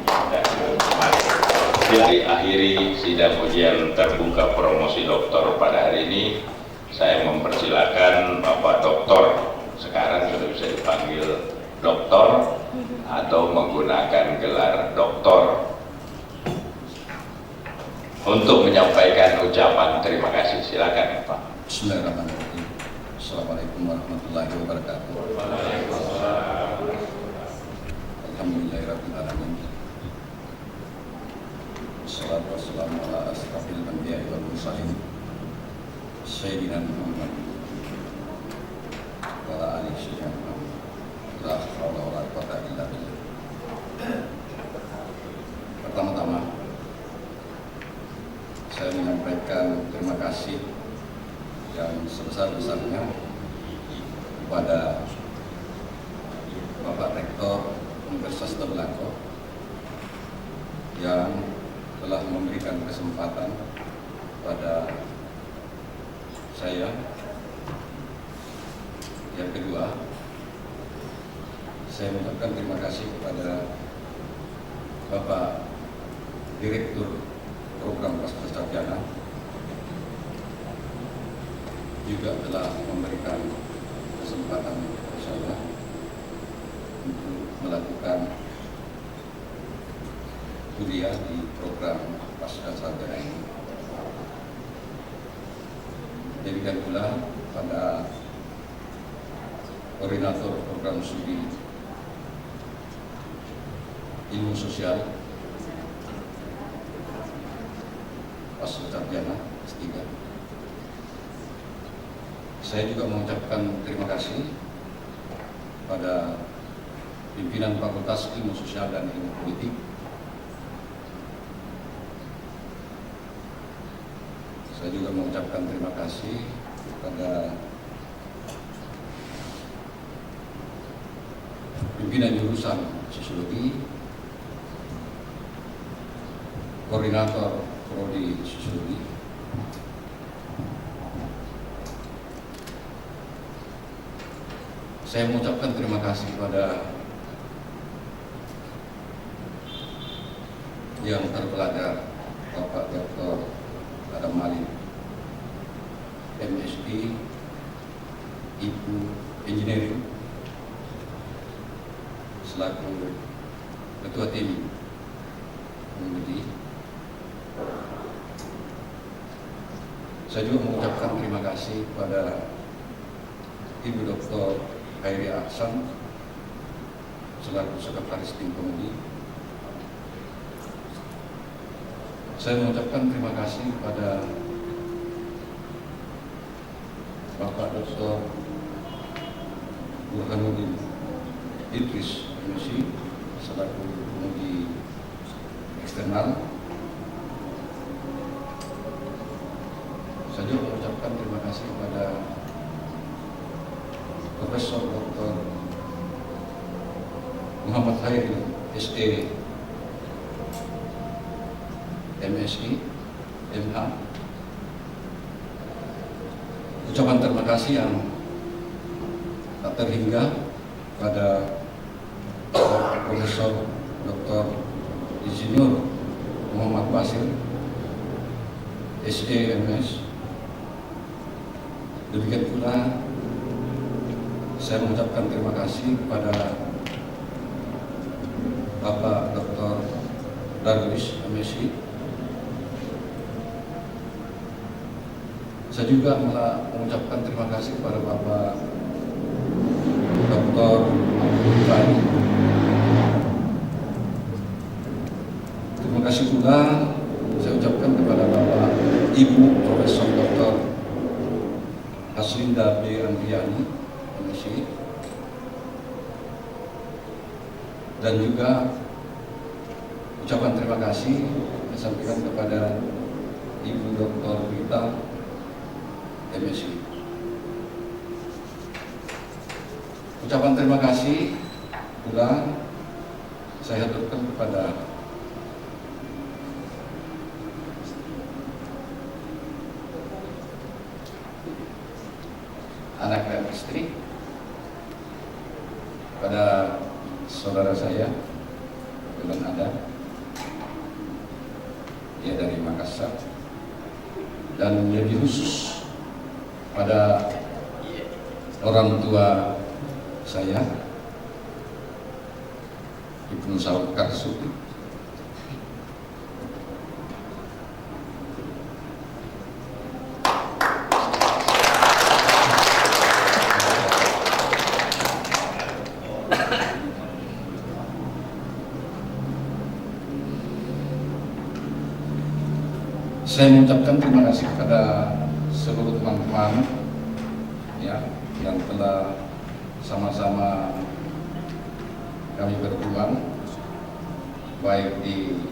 Diakhiri sidang ujian terbuka promosi doktor pada hari ini. Saya mempersilakan Bapak Doktor, sekarang sudah bisa dipanggil doktor atau menggunakan gelar doktor, untuk menyampaikan ucapan terima kasih. Silakan Pak. Bismillahirrahmanirrahim. Assalamualaikum warahmatullahi wabarakatuh. Alhamdulillahirrahmanirrahim. Assalatu wassalamu ala asrafil anbiya'i wal mursalin Sayyidina Muhammad wa ala alihi sayyidina Muhammad. La haula wa la quwwata illa billah. Pertama-tama saya menyampaikan terima kasih yang sebesar-besarnya kepada Bapak Rektor Universitas Tembagapura yang telah memberikan kesempatan pada saya. Yang kedua, saya mengucapkan terima kasih kepada Bapak Direktur Program Pasca Sarjana juga telah memberikan kesempatan kepada saya untuk melakukan kuliah di program pasca sarjana ini. Demikian pula pada koordinator program studi ilmu sosial pasca sarjana S3. Saya juga mengucapkan terima kasih pada pimpinan Fakultas Ilmu Sosial dan Ilmu Politik. Saya juga mengucapkan terima kasih kepada pimpinan jurusan Sosiologi, koordinator Prodi Sosiologi, saya mengucapkan terima kasih kepada yang terpelajar Bapak Dr. Adam Malik, MSc, Ibu Engineering, selaku Ketua Tim Pengemudi. Saya juga mengucapkan terima kasih kepada Ibu Dr. Khairi Ahsan, selaku Sekretaris Tim Pengemudi. Saya mengucapkan terima kasih kepada Bapak Dr. Burhanuddin Idris MC, selaku pengemudi eksternal. Saya juga mengucapkan terima kasih kepada Profesor Dr. Muhammad Khairil SE MSI, MH. Ucapan terima kasih yang tak terhingga pada Profesor Dr. Insinyur Muhammad Basir, SEMS. Demikian pula saya mengucapkan terima kasih kepada Bapak Dr. Darwis, MSI. Saya juga mengucapkan terima kasih kepada Bapak Dr. Abdul. Terima kasih pula saya ucapkan kepada Bapak Ibu Profesor Dr. Haslinda B. Andriani, MSI, dan juga ucapan terima kasih disampaikan kepada Ibu Dr. Rita, MSI. Ucapan terima kasih pula saya haturkan kepada anak dan istri, pada saudara saya Bulan Ada, dia dari Makassar, dan lebih khusus pada orang tua saya, Ibnu Saud Karsuti. Saya mengucapkan terima kasih kepada seluruh teman-teman ya, yang telah sama-sama kami berjuang baik di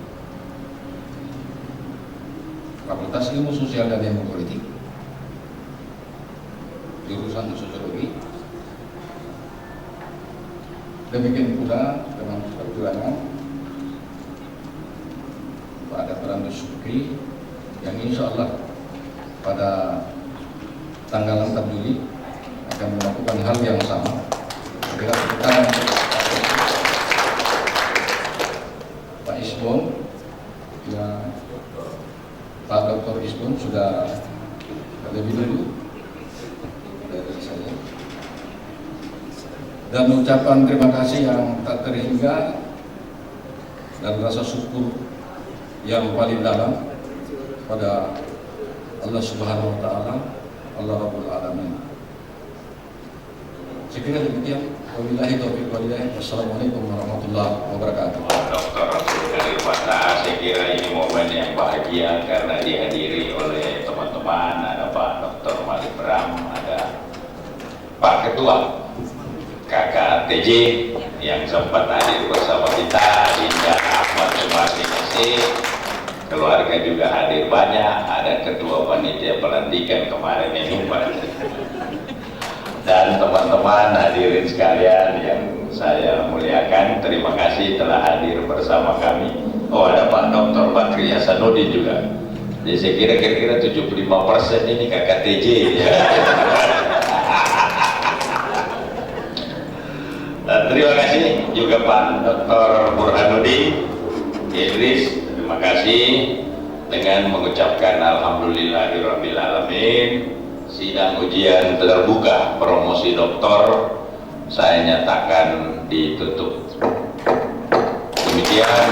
Fakultas Ilmu Sosial dan Ilmu Politik, jurusan Sosiologi. Demikian pula dengan perjuangan pada Brando Sukri yang insya Allah pada tanggal 4 Juli akan melakukan hal yang sama. Kita Pak Isbon, ya, Pak Dr. Isbon sudah lebih dulu dari saya, dan ucapan terima kasih yang tak terhingga dan rasa syukur yang paling dalam pada Allah Subhanahu wa Ta'ala, Allah Rabbul Alamin. Sekiranya demikian, wabillahi taufiq wal hidayah. Wassalamualaikum warahmatullahi wabarakatuh. Dr. Abdul Kadir Pantah, saya kira ini momen yang bahagia karena dihadiri oleh teman-teman. Ada Pak Dr. Malik Bram, ada Pak Ketua KKTJ yang sempat hadir bersama kita, Dinda Ahmad Sumardi Mesih. Keluarga juga hadir banyak, ada ketua panitia pelantikan kemarin ini, dan teman-teman hadirin sekalian yang saya muliakan, terima kasih telah hadir bersama kami. Oh, ada Pak Dr. Bakri Hasanuddin juga. Jadi saya kira-kira 75% ini KKTJ ya. Dan terima kasih juga Pak Dr. Burhanuddin Idris. Terima kasih dengan mengucapkan alhamdulillahirabbil alamin. Sidang ujian terbuka promosi doktor saya nyatakan ditutup. Demikian.